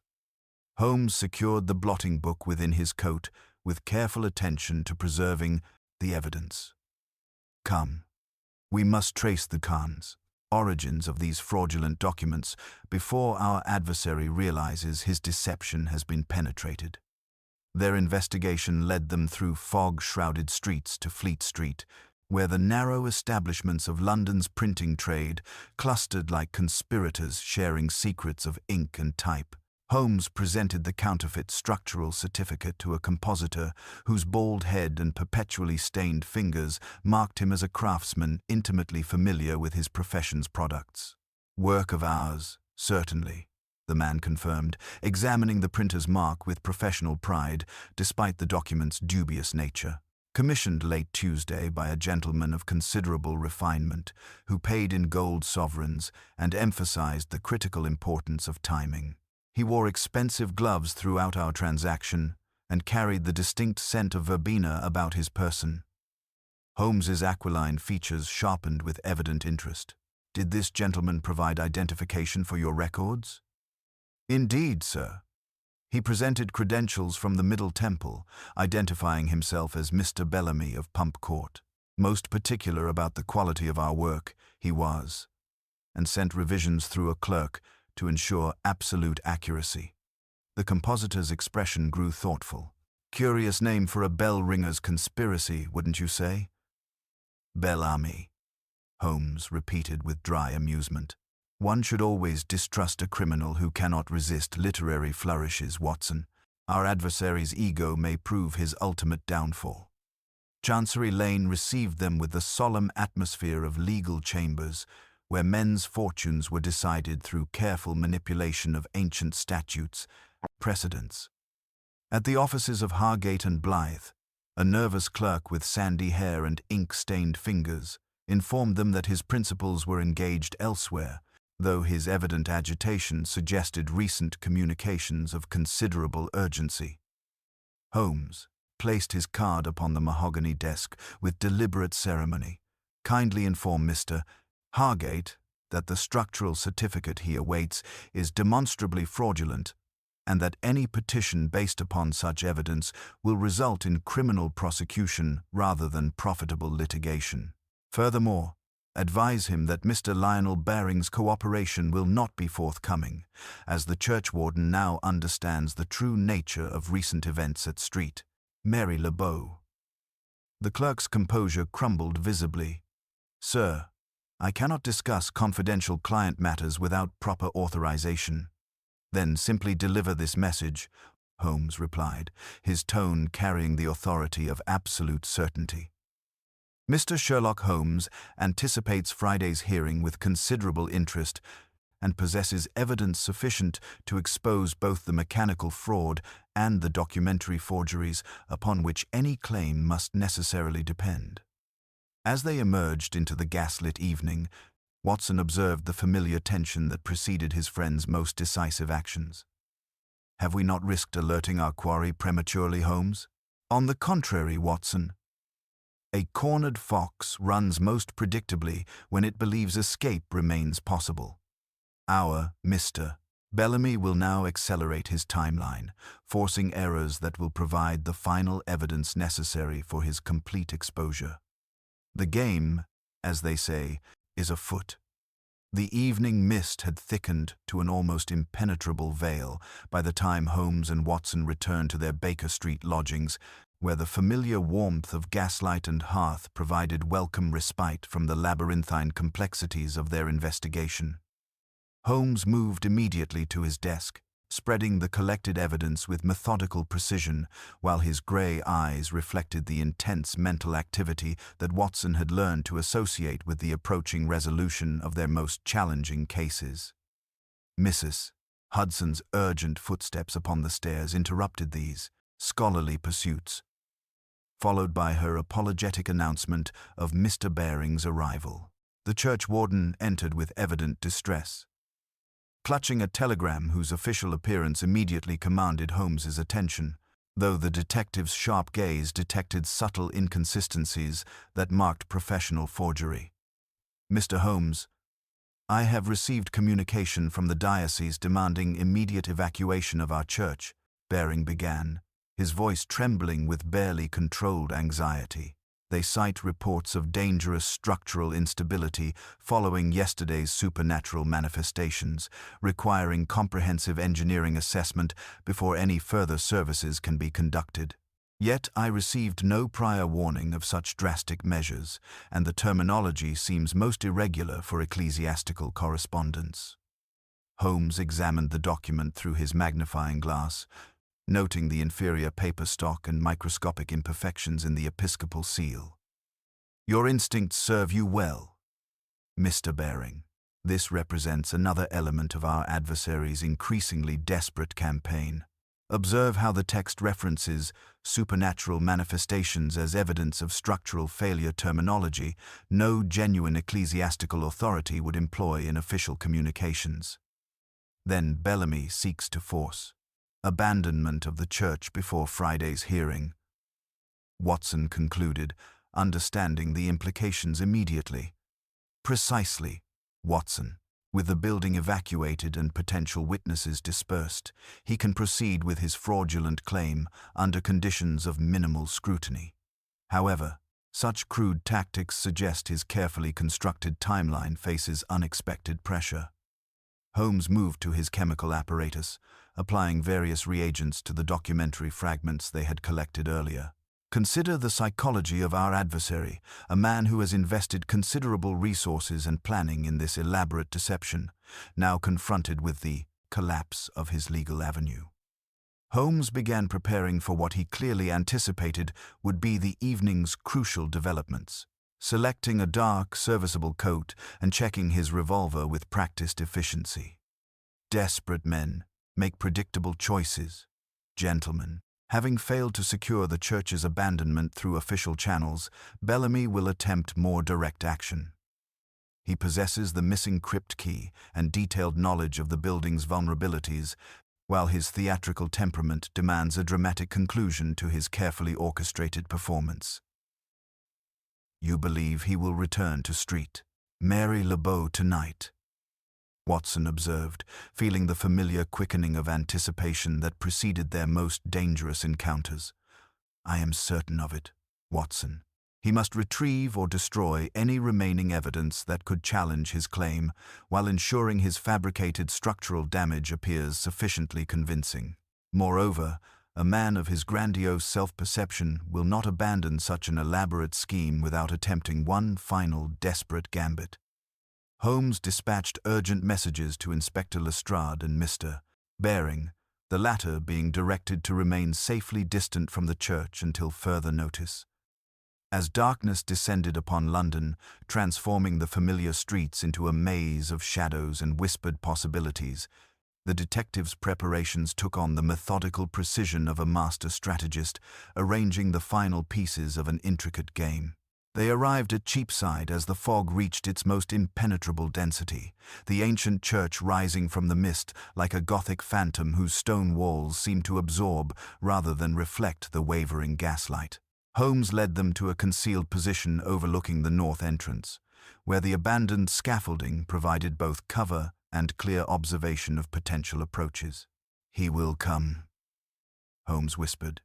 Holmes secured the blotting book within his coat with careful attention to preserving the evidence. Come, we must trace the origins of these fraudulent documents before our adversary realizes his deception has been penetrated. Their investigation led them through fog-shrouded streets to Fleet Street, where the narrow establishments of London's printing trade clustered like conspirators sharing secrets of ink and type. Holmes presented the counterfeit structural certificate to a compositor whose bald head and perpetually stained fingers marked him as a craftsman intimately familiar with his profession's products. "Work of ours, certainly," the man confirmed, examining the printer's mark with professional pride despite the document's dubious nature. "Commissioned late Tuesday by a gentleman of considerable refinement who paid in gold sovereigns and emphasized the critical importance of timing. He wore expensive gloves throughout our transaction and carried the distinct scent of verbena about his person." Holmes's aquiline features sharpened with evident interest. "Did this gentleman provide identification for your records?" "Indeed, sir. He presented credentials from the Middle Temple, identifying himself as Mr. Bellamy of Pump Court. Most particular about the quality of our work, he was, and sent revisions through a clerk to ensure absolute accuracy." The compositor's expression grew thoughtful. "Curious name for a bell-ringer's conspiracy, wouldn't you say?" "Bellamy," Holmes repeated with dry amusement. "One should always distrust a criminal who cannot resist literary flourishes, Watson. Our adversary's ego may prove his ultimate downfall." Chancery Lane received them with the solemn atmosphere of legal chambers, where men's fortunes were decided through careful manipulation of ancient statutes and precedents. At the offices of Hargate and Blythe, a nervous clerk with sandy hair and ink-stained fingers informed them that his principals were engaged elsewhere, though his evident agitation suggested recent communications of considerable urgency. Holmes placed his card upon the mahogany desk with deliberate ceremony. "Kindly inform Mr. Hargate that the structural certificate he awaits is demonstrably fraudulent, and that any petition based upon such evidence will result in criminal prosecution rather than profitable litigation. Furthermore, advise him that Mr. Lionel Baring's cooperation will not be forthcoming, as the churchwarden now understands the true nature of recent events at Street. Mary LeBeau." The clerk's composure crumbled visibly. "Sir, I cannot discuss confidential client matters without proper authorization." "Then simply deliver this message," Holmes replied, his tone carrying the authority of absolute certainty. "Mr. Sherlock Holmes anticipates Friday's hearing with considerable interest and possesses evidence sufficient to expose both the mechanical fraud and the documentary forgeries upon which any claim must necessarily depend." As they emerged into the gaslit evening, Watson observed the familiar tension that preceded his friend's most decisive actions. "Have we not risked alerting our quarry prematurely, Holmes?" "On the contrary, Watson. A cornered fox runs most predictably when it believes escape remains possible. Our Mr. Bellamy will now accelerate his timeline, forcing errors that will provide the final evidence necessary for his complete exposure. The game, as they say, is afoot." The evening mist had thickened to an almost impenetrable veil by the time Holmes and Watson returned to their Baker Street lodgings, where the familiar warmth of gaslight and hearth provided welcome respite from the labyrinthine complexities of their investigation. Holmes moved immediately to his desk, spreading the collected evidence with methodical precision, while his gray eyes reflected the intense mental activity that Watson had learned to associate with the approaching resolution of their most challenging cases. Mrs. Hudson's urgent footsteps upon the stairs interrupted these scholarly pursuits. followed by her apologetic announcement of Mr. Baring's arrival. The church warden entered with evident distress, clutching a telegram whose official appearance immediately commanded Holmes's attention, though the detective's sharp gaze detected subtle inconsistencies that marked professional forgery. "Mr. Holmes, I have received communication from the diocese demanding immediate evacuation of our church," Baring began, his voice trembling with barely controlled anxiety. "They cite reports of dangerous structural instability following yesterday's supernatural manifestations, requiring comprehensive engineering assessment before any further services can be conducted. Yet I received no prior warning of such drastic measures, and the terminology seems most irregular for ecclesiastical correspondence." Holmes examined the document through his magnifying glass, noting the inferior paper stock and microscopic imperfections in the episcopal seal. "Your instincts serve you well, Mr. Baring. This represents another element of our adversary's increasingly desperate campaign. Observe how the text references supernatural manifestations as evidence of structural failure, terminology no genuine ecclesiastical authority would employ in official communications. Then Bellamy seeks to force abandonment of the church before Friday's hearing," Watson concluded, understanding the implications immediately. "Precisely, Watson. With the building evacuated and potential witnesses dispersed, he can proceed with his fraudulent claim under conditions of minimal scrutiny. However, such crude tactics suggest his carefully constructed timeline faces unexpected pressure." Holmes moved to his chemical apparatus, applying various reagents to the documentary fragments they had collected earlier. "Consider the psychology of our adversary, a man who has invested considerable resources and planning in this elaborate deception, now confronted with the collapse of his legal avenue." Holmes began preparing for what he clearly anticipated would be the evening's crucial developments, selecting a dark, serviceable coat and checking his revolver with practiced efficiency. Desperate men make predictable choices, gentlemen. Having failed to secure the church's abandonment through official channels, Bellamy will attempt more direct action. He possesses the missing crypt key and detailed knowledge of the building's vulnerabilities, while his theatrical temperament demands a dramatic conclusion to his carefully orchestrated performance. "You believe he will return to Street Mary LeBeau tonight?" Watson observed, feeling the familiar quickening of anticipation that preceded their most dangerous encounters. "I am certain of it, Watson. He must retrieve or destroy any remaining evidence that could challenge his claim, while ensuring his fabricated structural damage appears sufficiently convincing. Moreover, a man of his grandiose self-perception will not abandon such an elaborate scheme without attempting one final desperate gambit." Holmes dispatched urgent messages to Inspector Lestrade and Mr. Baring, the latter being directed to remain safely distant from the church until further notice. As darkness descended upon London, transforming the familiar streets into a maze of shadows and whispered possibilities, the detective's preparations took on the methodical precision of a master strategist, arranging the final pieces of an intricate game. They arrived at Cheapside as the fog reached its most impenetrable density, the ancient church rising from the mist like a Gothic phantom whose stone walls seemed to absorb rather than reflect the wavering gaslight. Holmes led them to a concealed position overlooking the north entrance, where the abandoned scaffolding provided both cover and clear observation of potential approaches. "He will come," Holmes whispered,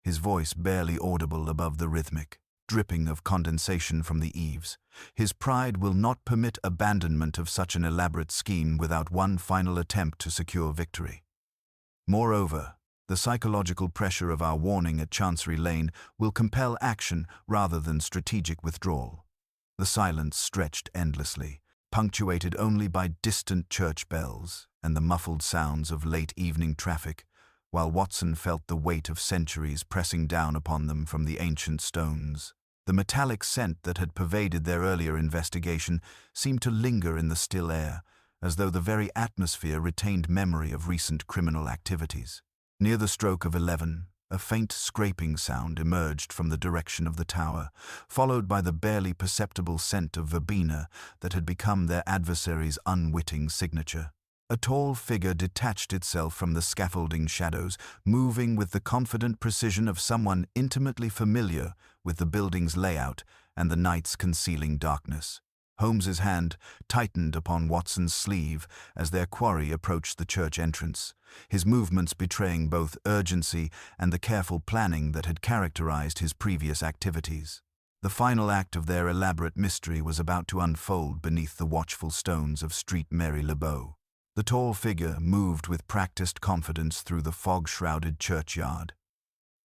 his voice barely audible above the rhythmic dripping of condensation from the eaves. "His pride will not permit abandonment of such an elaborate scheme without one final attempt to secure victory. Moreover, the psychological pressure of our warning at Chancery Lane will compel action rather than strategic withdrawal." The silence stretched endlessly, punctuated only by distant church bells and the muffled sounds of late evening traffic, while Watson felt the weight of centuries pressing down upon them from the ancient stones. The metallic scent that had pervaded their earlier investigation seemed to linger in the still air, as though the very atmosphere retained memory of recent criminal activities. Near the stroke of 11, A faint scraping sound emerged from the direction of the tower, followed by the barely perceptible scent of verbena that had become their adversary's unwitting signature. A tall figure detached itself from the scaffolding shadows, moving with the confident precision of someone intimately familiar with the building's layout and the night's concealing darkness. Holmes's hand tightened upon Watson's sleeve as their quarry approached the church entrance, his movements betraying both urgency and the careful planning that had characterized his previous activities. The final act of their elaborate mystery was about to unfold beneath the watchful stones of Street Marylebone. The tall figure moved with practiced confidence through the fog-shrouded churchyard,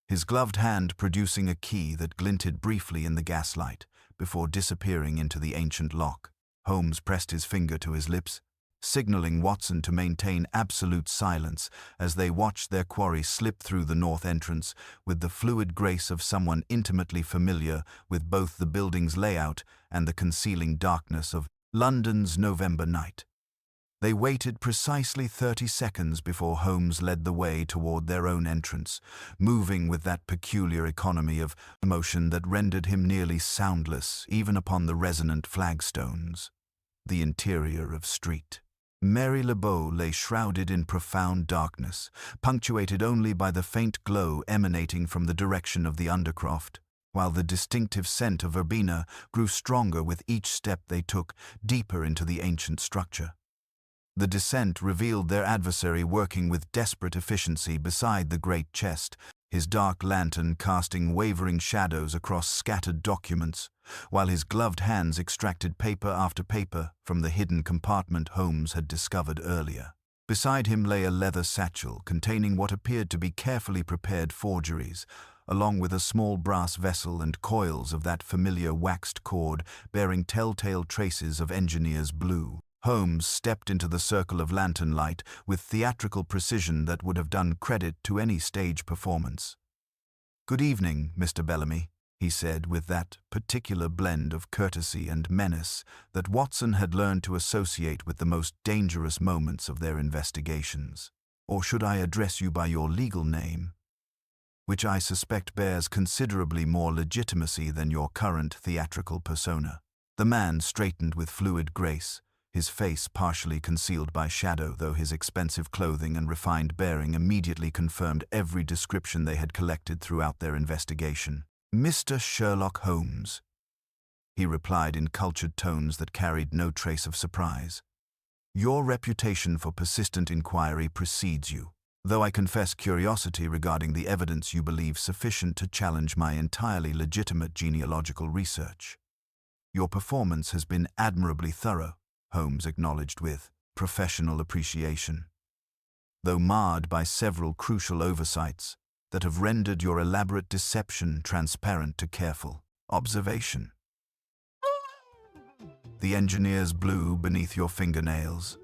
his gloved hand producing a key that glinted briefly in the gaslight before disappearing into the ancient lock. Holmes pressed his finger to his lips, signaling Watson to maintain absolute silence as they watched their quarry slip through the north entrance with the fluid grace of someone intimately familiar with both the building's layout and the concealing darkness of London's November night. They waited precisely 30 seconds before Holmes led the way toward their own entrance, moving with that peculiar economy of motion that rendered him nearly soundless even upon the resonant flagstones. The interior of Street Marylebone lay shrouded in profound darkness, punctuated only by the faint glow emanating from the direction of the Undercroft, while the distinctive scent of verbena grew stronger with each step they took deeper into the ancient structure. The descent revealed their adversary working with desperate efficiency beside the great chest, his dark lantern casting wavering shadows across scattered documents, while his gloved hands extracted paper after paper from the hidden compartment Holmes had discovered earlier. Beside him lay a leather satchel containing what appeared to be carefully prepared forgeries, along with a small brass vessel and coils of that familiar waxed cord bearing telltale traces of engineer's blue. Holmes stepped into the circle of lantern light with theatrical precision that would have done credit to any stage performance. "Good evening, Mr. Bellamy," he said with that particular blend of courtesy and menace that Watson had learned to associate with the most dangerous moments of their investigations. "Or should I address you by your legal name, which I suspect bears considerably more legitimacy than your current theatrical persona?" The man straightened with fluid grace, his face partially concealed by shadow, though his expensive clothing and refined bearing immediately confirmed every description they had collected throughout their investigation. "Mr. Sherlock Holmes," he replied in cultured tones that carried no trace of surprise. "Your reputation for persistent inquiry precedes you, though I confess curiosity regarding the evidence you believe sufficient to challenge my entirely legitimate genealogical research. Your performance has been admirably thorough," Holmes acknowledged with professional appreciation, "though marred by several crucial oversights that have rendered your elaborate deception transparent to careful observation. The engineer's blue beneath your fingernails,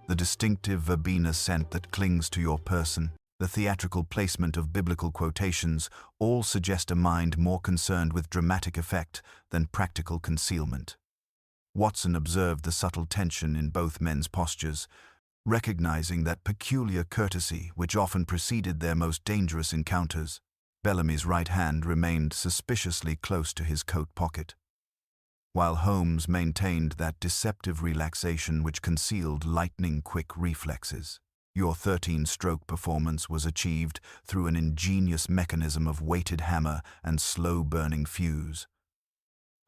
the distinctive verbena scent that clings to your person, the theatrical placement of biblical quotations all suggest a mind more concerned with dramatic effect than practical concealment." Watson observed the subtle tension in both men's postures, recognizing that peculiar courtesy which often preceded their most dangerous encounters. Bellamy's right hand remained suspiciously close to his coat pocket, while Holmes maintained that deceptive relaxation which concealed lightning-quick reflexes. "Your 13-stroke performance was achieved through an ingenious mechanism of weighted hammer and slow-burning fuse,"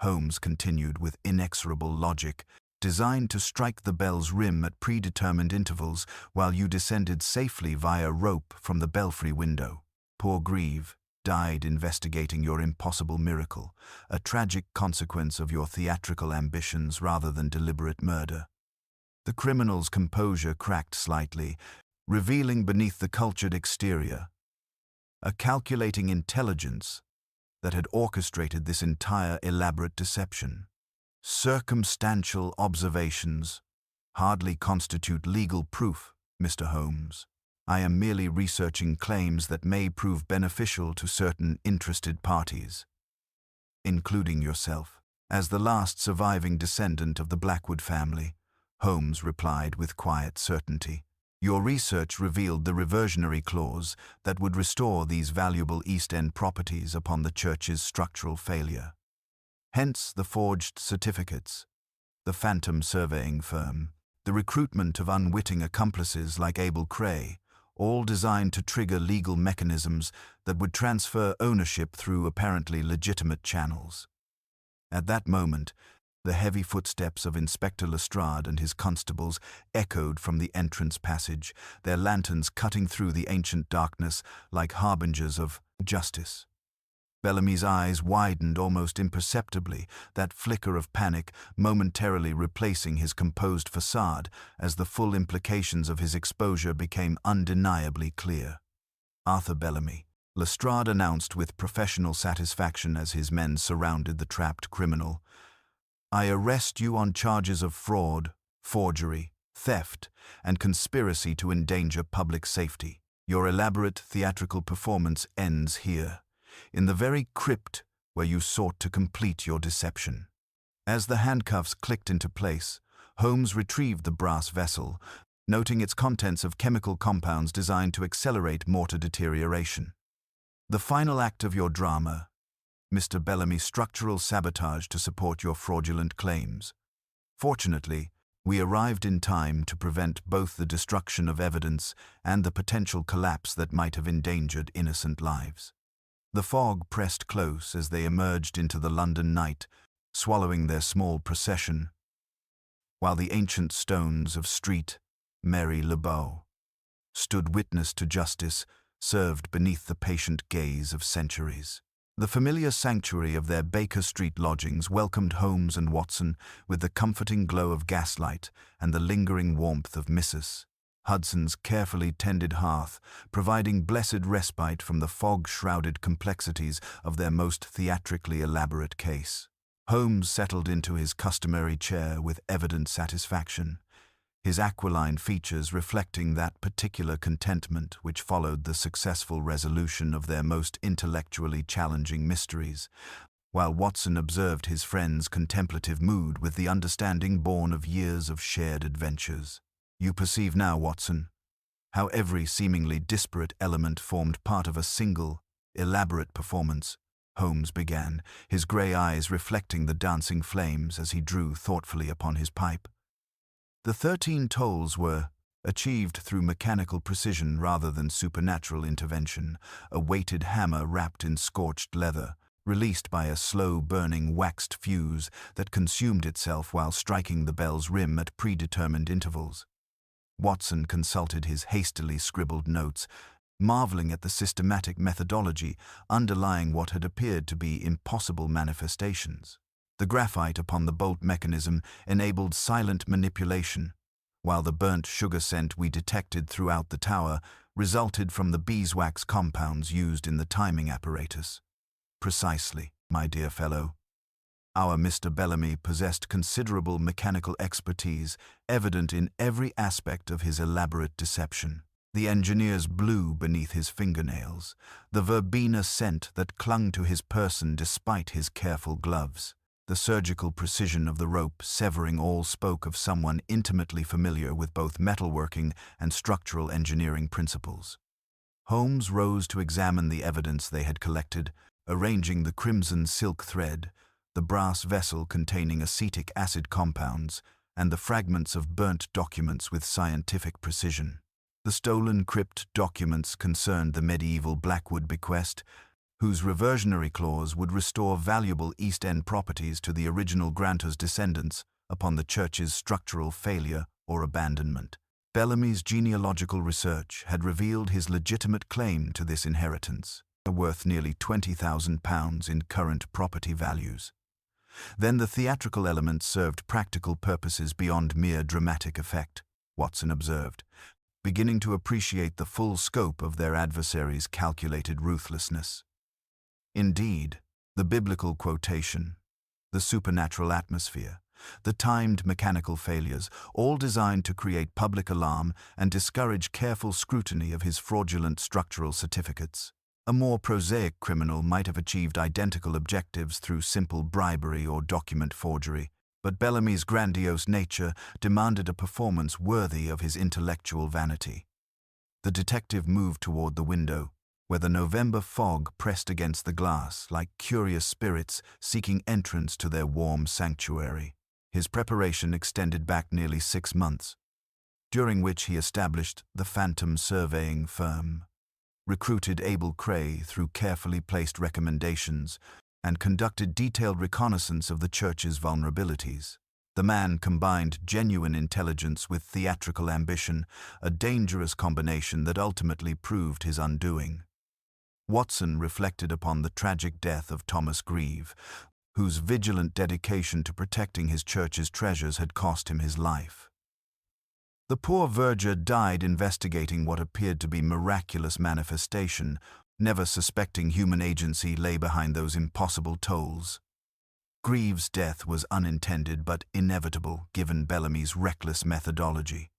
Holmes continued with inexorable logic, "designed to strike the bell's rim at predetermined intervals while you descended safely via rope from the belfry window. Poor Grieve died investigating your impossible miracle, a tragic consequence of your theatrical ambitions rather than deliberate murder." The criminal's composure cracked slightly, revealing beneath the cultured exterior a calculating intelligence that had orchestrated this entire elaborate deception. "Circumstantial observations hardly constitute legal proof, Mr. Holmes. I am merely researching claims that may prove beneficial to certain interested parties, including yourself, as the last surviving descendant of the Blackwood family," Holmes replied with quiet certainty. Your research revealed the reversionary clause that would restore these valuable East End properties upon the church's structural failure. Hence the forged certificates, the phantom surveying firm, the recruitment of unwitting accomplices like Abel Cray, all designed to trigger legal mechanisms that would transfer ownership through apparently legitimate channels. At that moment, the heavy footsteps of Inspector Lestrade and his constables echoed from the entrance passage, their lanterns cutting through the ancient darkness like harbingers of justice. Bellamy's eyes widened almost imperceptibly, that flicker of panic momentarily replacing his composed facade as the full implications of his exposure became undeniably clear. "Arthur Bellamy," Lestrade announced with professional satisfaction as his men surrounded the trapped criminal, "I arrest you on charges of fraud, forgery, theft, and conspiracy to endanger public safety. Your elaborate theatrical performance ends here, in the very crypt where you sought to complete your deception." As the handcuffs clicked into place, Holmes retrieved the brass vessel, noting its contents of chemical compounds designed to accelerate mortar deterioration. "The final act of your drama, Mr. Bellamy, structural sabotage to support your fraudulent claims. Fortunately, we arrived in time to prevent both the destruction of evidence and the potential collapse that might have endangered innocent lives." The fog pressed close as they emerged into the London night, swallowing their small procession, while the ancient stones of Street Mary Le Beau stood witness to justice served beneath the patient gaze of centuries. The familiar sanctuary of their Baker Street lodgings welcomed Holmes and Watson with the comforting glow of gaslight and the lingering warmth of Mrs. Hudson's carefully tended hearth, providing blessed respite from the fog-shrouded complexities of their most theatrically elaborate case. Holmes settled into his customary chair with evident satisfaction, his aquiline features reflecting that particular contentment which followed the successful resolution of their most intellectually challenging mysteries, while Watson observed his friend's contemplative mood with the understanding born of years of shared adventures. "You perceive now, Watson, how every seemingly disparate element formed part of a single, elaborate performance," Holmes began, his grey eyes reflecting the dancing flames as he drew thoughtfully upon his pipe. "The 13 tolls were achieved through mechanical precision rather than supernatural intervention, a weighted hammer wrapped in scorched leather, released by a slow-burning waxed fuse that consumed itself while striking the bell's rim at predetermined intervals." Watson consulted his hastily scribbled notes, marveling at the systematic methodology underlying what had appeared to be impossible manifestations. The graphite upon the bolt mechanism enabled silent manipulation, while the burnt sugar scent we detected throughout the tower resulted from the beeswax compounds used in the timing apparatus. "Precisely, my dear fellow. Our Mr. Bellamy possessed considerable mechanical expertise, evident in every aspect of his elaborate deception. The engineer's blue beneath his fingernails, the verbena scent that clung to his person despite his careful gloves, the surgical precision of the rope severing all spoke of someone intimately familiar with both metalworking and structural engineering principles." Holmes rose to examine the evidence they had collected, arranging the crimson silk thread, the brass vessel containing acetic acid compounds, and the fragments of burnt documents with scientific precision. The stolen crypt documents concerned the medieval Blackwood bequest, whose reversionary clause would restore valuable East End properties to the original grantor's descendants upon the church's structural failure or abandonment. Bellamy's genealogical research had revealed his legitimate claim to this inheritance, worth nearly £20,000 in current property values. Then the theatrical elements served practical purposes beyond mere dramatic effect, Watson observed, beginning to appreciate the full scope of their adversaries' calculated ruthlessness. Indeed, the biblical quotation, the supernatural atmosphere, the timed mechanical failures, all designed to create public alarm and discourage careful scrutiny of his fraudulent structural certificates. A more prosaic criminal might have achieved identical objectives through simple bribery or document forgery, But Bellamy's grandiose nature demanded a performance worthy of his intellectual vanity. The detective moved toward the window, where the November fog pressed against the glass like curious spirits seeking entrance to their warm sanctuary. His preparation extended back nearly 6 months, during which he established the Phantom Surveying Firm, recruited Abel Cray through carefully placed recommendations, and conducted detailed reconnaissance of the church's vulnerabilities. The man combined genuine intelligence with theatrical ambition, a dangerous combination that ultimately proved his undoing. Watson reflected upon the tragic death of Thomas Grieve, whose vigilant dedication to protecting his church's treasures had cost him his life. The poor verger died investigating what appeared to be miraculous manifestation, never suspecting human agency lay behind those impossible tolls. Grieve's death was unintended but inevitable given Bellamy's reckless methodology,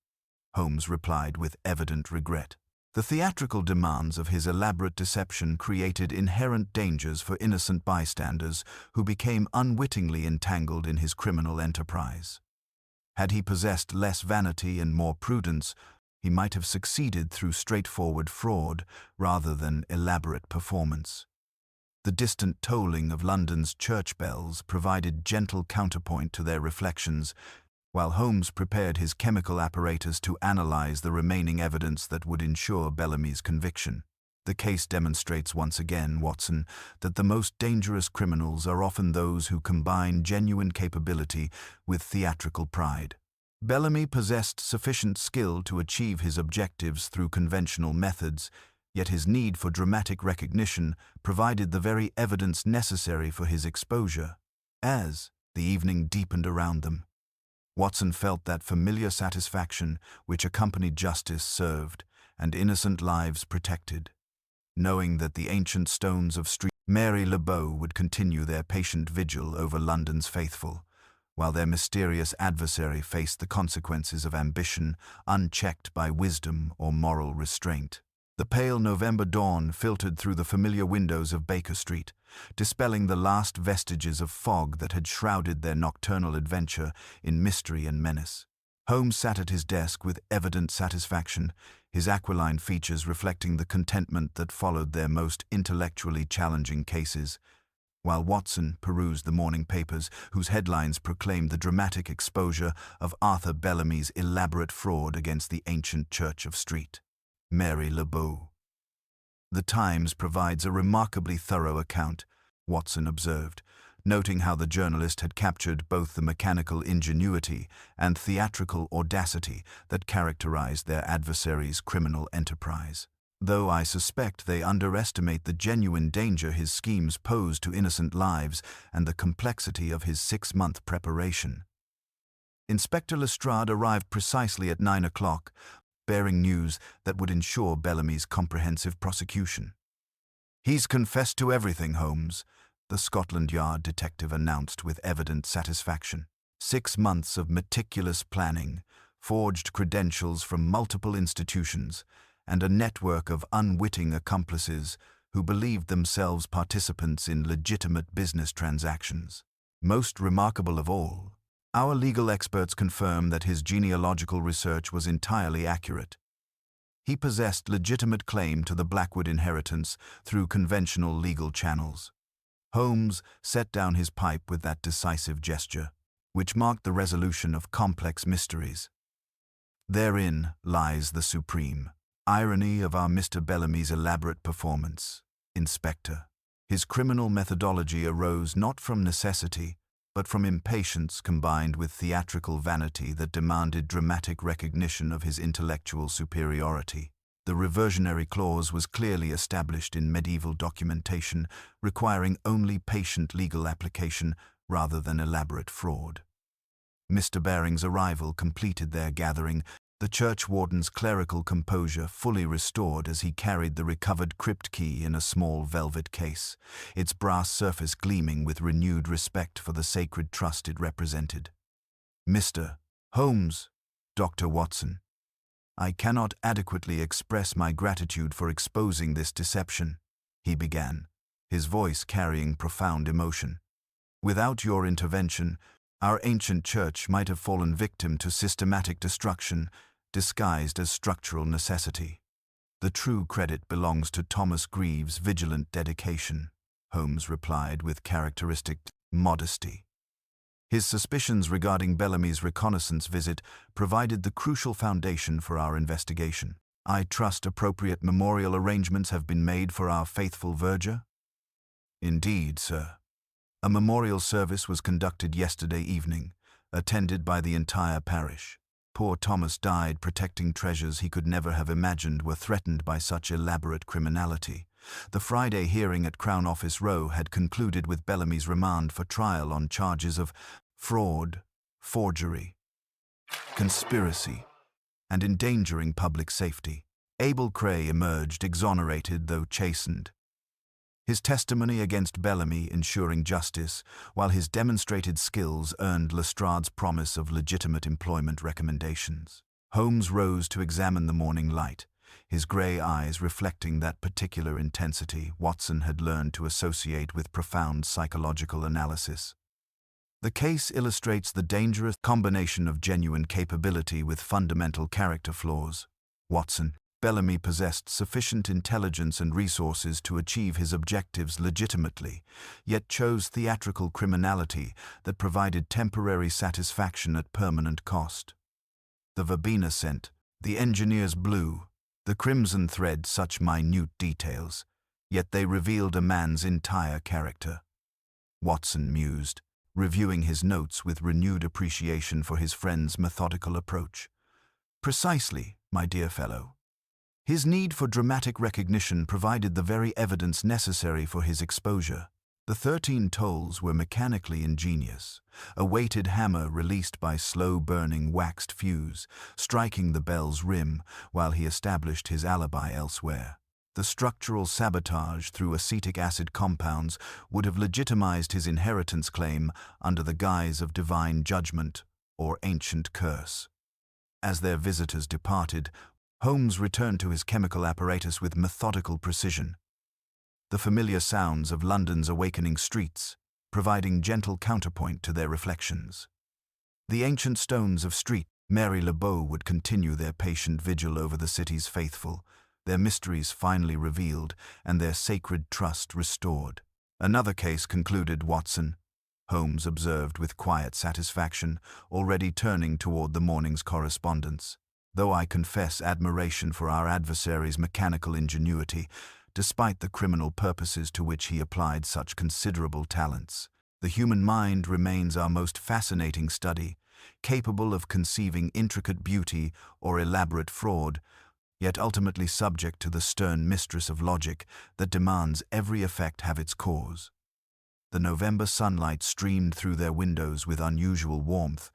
Holmes replied with evident regret. The theatrical demands of his elaborate deception created inherent dangers for innocent bystanders who became unwittingly entangled in his criminal enterprise. Had he possessed less vanity and more prudence, he might have succeeded through straightforward fraud rather than elaborate performance. The distant tolling of London's church bells provided gentle counterpoint to their reflections, while Holmes prepared his chemical apparatus to analyze the remaining evidence that would ensure Bellamy's conviction. The case demonstrates once again, Watson, that the most dangerous criminals are often those who combine genuine capability with theatrical pride. Bellamy possessed sufficient skill to achieve his objectives through conventional methods, yet his need for dramatic recognition provided the very evidence necessary for his exposure. As the evening deepened around them, Watson felt that familiar satisfaction which accompanied justice served and innocent lives protected. Knowing that the ancient stones of Street Mary Le Beau would continue their patient vigil over London's faithful, while their mysterious adversary faced the consequences of ambition unchecked by wisdom or moral restraint. The pale November dawn filtered through the familiar windows of Baker Street, dispelling the last vestiges of fog that had shrouded their nocturnal adventure in mystery and menace. Holmes sat at his desk with evident satisfaction, his aquiline features reflecting the contentment that followed their most intellectually challenging cases, while Watson perused the morning papers whose headlines proclaimed the dramatic exposure of Arthur Bellamy's elaborate fraud against the ancient church of Street Mary Le Beau. "The Times provides a remarkably thorough account," Watson observed, noting how the journalist had captured both the mechanical ingenuity and theatrical audacity that characterized their adversary's criminal enterprise. "Though I suspect they underestimate the genuine danger his schemes pose to innocent lives and the complexity of his 6-month preparation." Inspector Lestrade arrived precisely at 9 o'clock, bearing news that would ensure Bellamy's comprehensive prosecution. "He's confessed to everything, Holmes," the Scotland Yard detective announced with evident satisfaction. 6 months of meticulous planning, forged credentials from multiple institutions, and a network of unwitting accomplices who believed themselves participants in legitimate business transactions. Most remarkable of all, our legal experts confirm that his genealogical research was entirely accurate. He possessed legitimate claim to the Blackwood inheritance through conventional legal channels. Holmes set down his pipe with that decisive gesture, which marked the resolution of complex mysteries. Therein lies the supreme irony of our Mr. Bellamy's elaborate performance, Inspector. His criminal methodology arose not from necessity, but from impatience combined with theatrical vanity that demanded dramatic recognition of his intellectual superiority. The reversionary clause was clearly established in medieval documentation, requiring only patient legal application rather than elaborate fraud. Mr. Baring's arrival completed their gathering, the church warden's clerical composure fully restored as he carried the recovered crypt key in a small velvet case, its brass surface gleaming with renewed respect for the sacred trust it represented. "Mr. Holmes, Dr. Watson, I cannot adequately express my gratitude for exposing this deception," he began, his voice carrying profound emotion. "Without your intervention, Our ancient church might have fallen victim to systematic destruction, disguised as structural necessity. The true credit belongs to Thomas Greaves' vigilant dedication, Holmes replied with characteristic modesty. His suspicions regarding Bellamy's reconnaissance visit provided the crucial foundation for our investigation. I trust appropriate memorial arrangements have been made for our faithful verger? Indeed, sir. A memorial service was conducted yesterday evening, attended by the entire parish. Poor Thomas died protecting treasures he could never have imagined were threatened by such elaborate criminality. The Friday hearing at Crown Office Row had concluded with Bellamy's remand for trial on charges of fraud, forgery, conspiracy, and endangering public safety. Abel Cray emerged exonerated though chastened. His testimony against Bellamy ensuring justice, while his demonstrated skills earned Lestrade's promise of legitimate employment recommendations. Holmes rose to examine the morning light, his grey eyes reflecting that particular intensity Watson had learned to associate with profound psychological analysis. The case illustrates the dangerous combination of genuine capability with fundamental character flaws. Watson, Bellamy possessed sufficient intelligence and resources to achieve his objectives legitimately, yet chose theatrical criminality that provided temporary satisfaction at permanent cost. The verbena scent, the engineer's blue, the crimson thread, such minute details, yet they revealed a man's entire character. Watson mused, reviewing his notes with renewed appreciation for his friend's methodical approach. Precisely, my dear fellow. His need for dramatic recognition provided the very evidence necessary for his exposure. The 13 tolls were mechanically ingenious, a weighted hammer released by slow-burning waxed fuse, striking the bell's rim while he established his alibi elsewhere. The structural sabotage through acetic acid compounds would have legitimized his inheritance claim under the guise of divine judgment or ancient curse. As their visitors departed, Holmes returned to his chemical apparatus with methodical precision. The familiar sounds of London's awakening streets, providing gentle counterpoint to their reflections. The ancient stones of Street Mary Le Beau would continue their patient vigil over the city's faithful, their mysteries finally revealed and their sacred trust restored. Another case concluded, Watson, Holmes observed with quiet satisfaction, already turning toward the morning's correspondence. Though I confess admiration for our adversary's mechanical ingenuity, despite the criminal purposes to which he applied such considerable talents, the human mind remains our most fascinating study, capable of conceiving intricate beauty or elaborate fraud, yet ultimately subject to the stern mistress of logic that demands every effect have its cause. The November sunlight streamed through their windows with unusual warmth,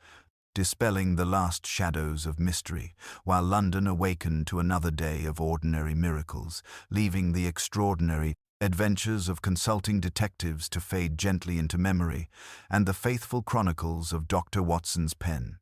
dispelling the last shadows of mystery, while London awakened to another day of ordinary miracles, leaving the extraordinary adventures of consulting detectives to fade gently into memory, and the faithful chronicles of Dr. Watson's pen.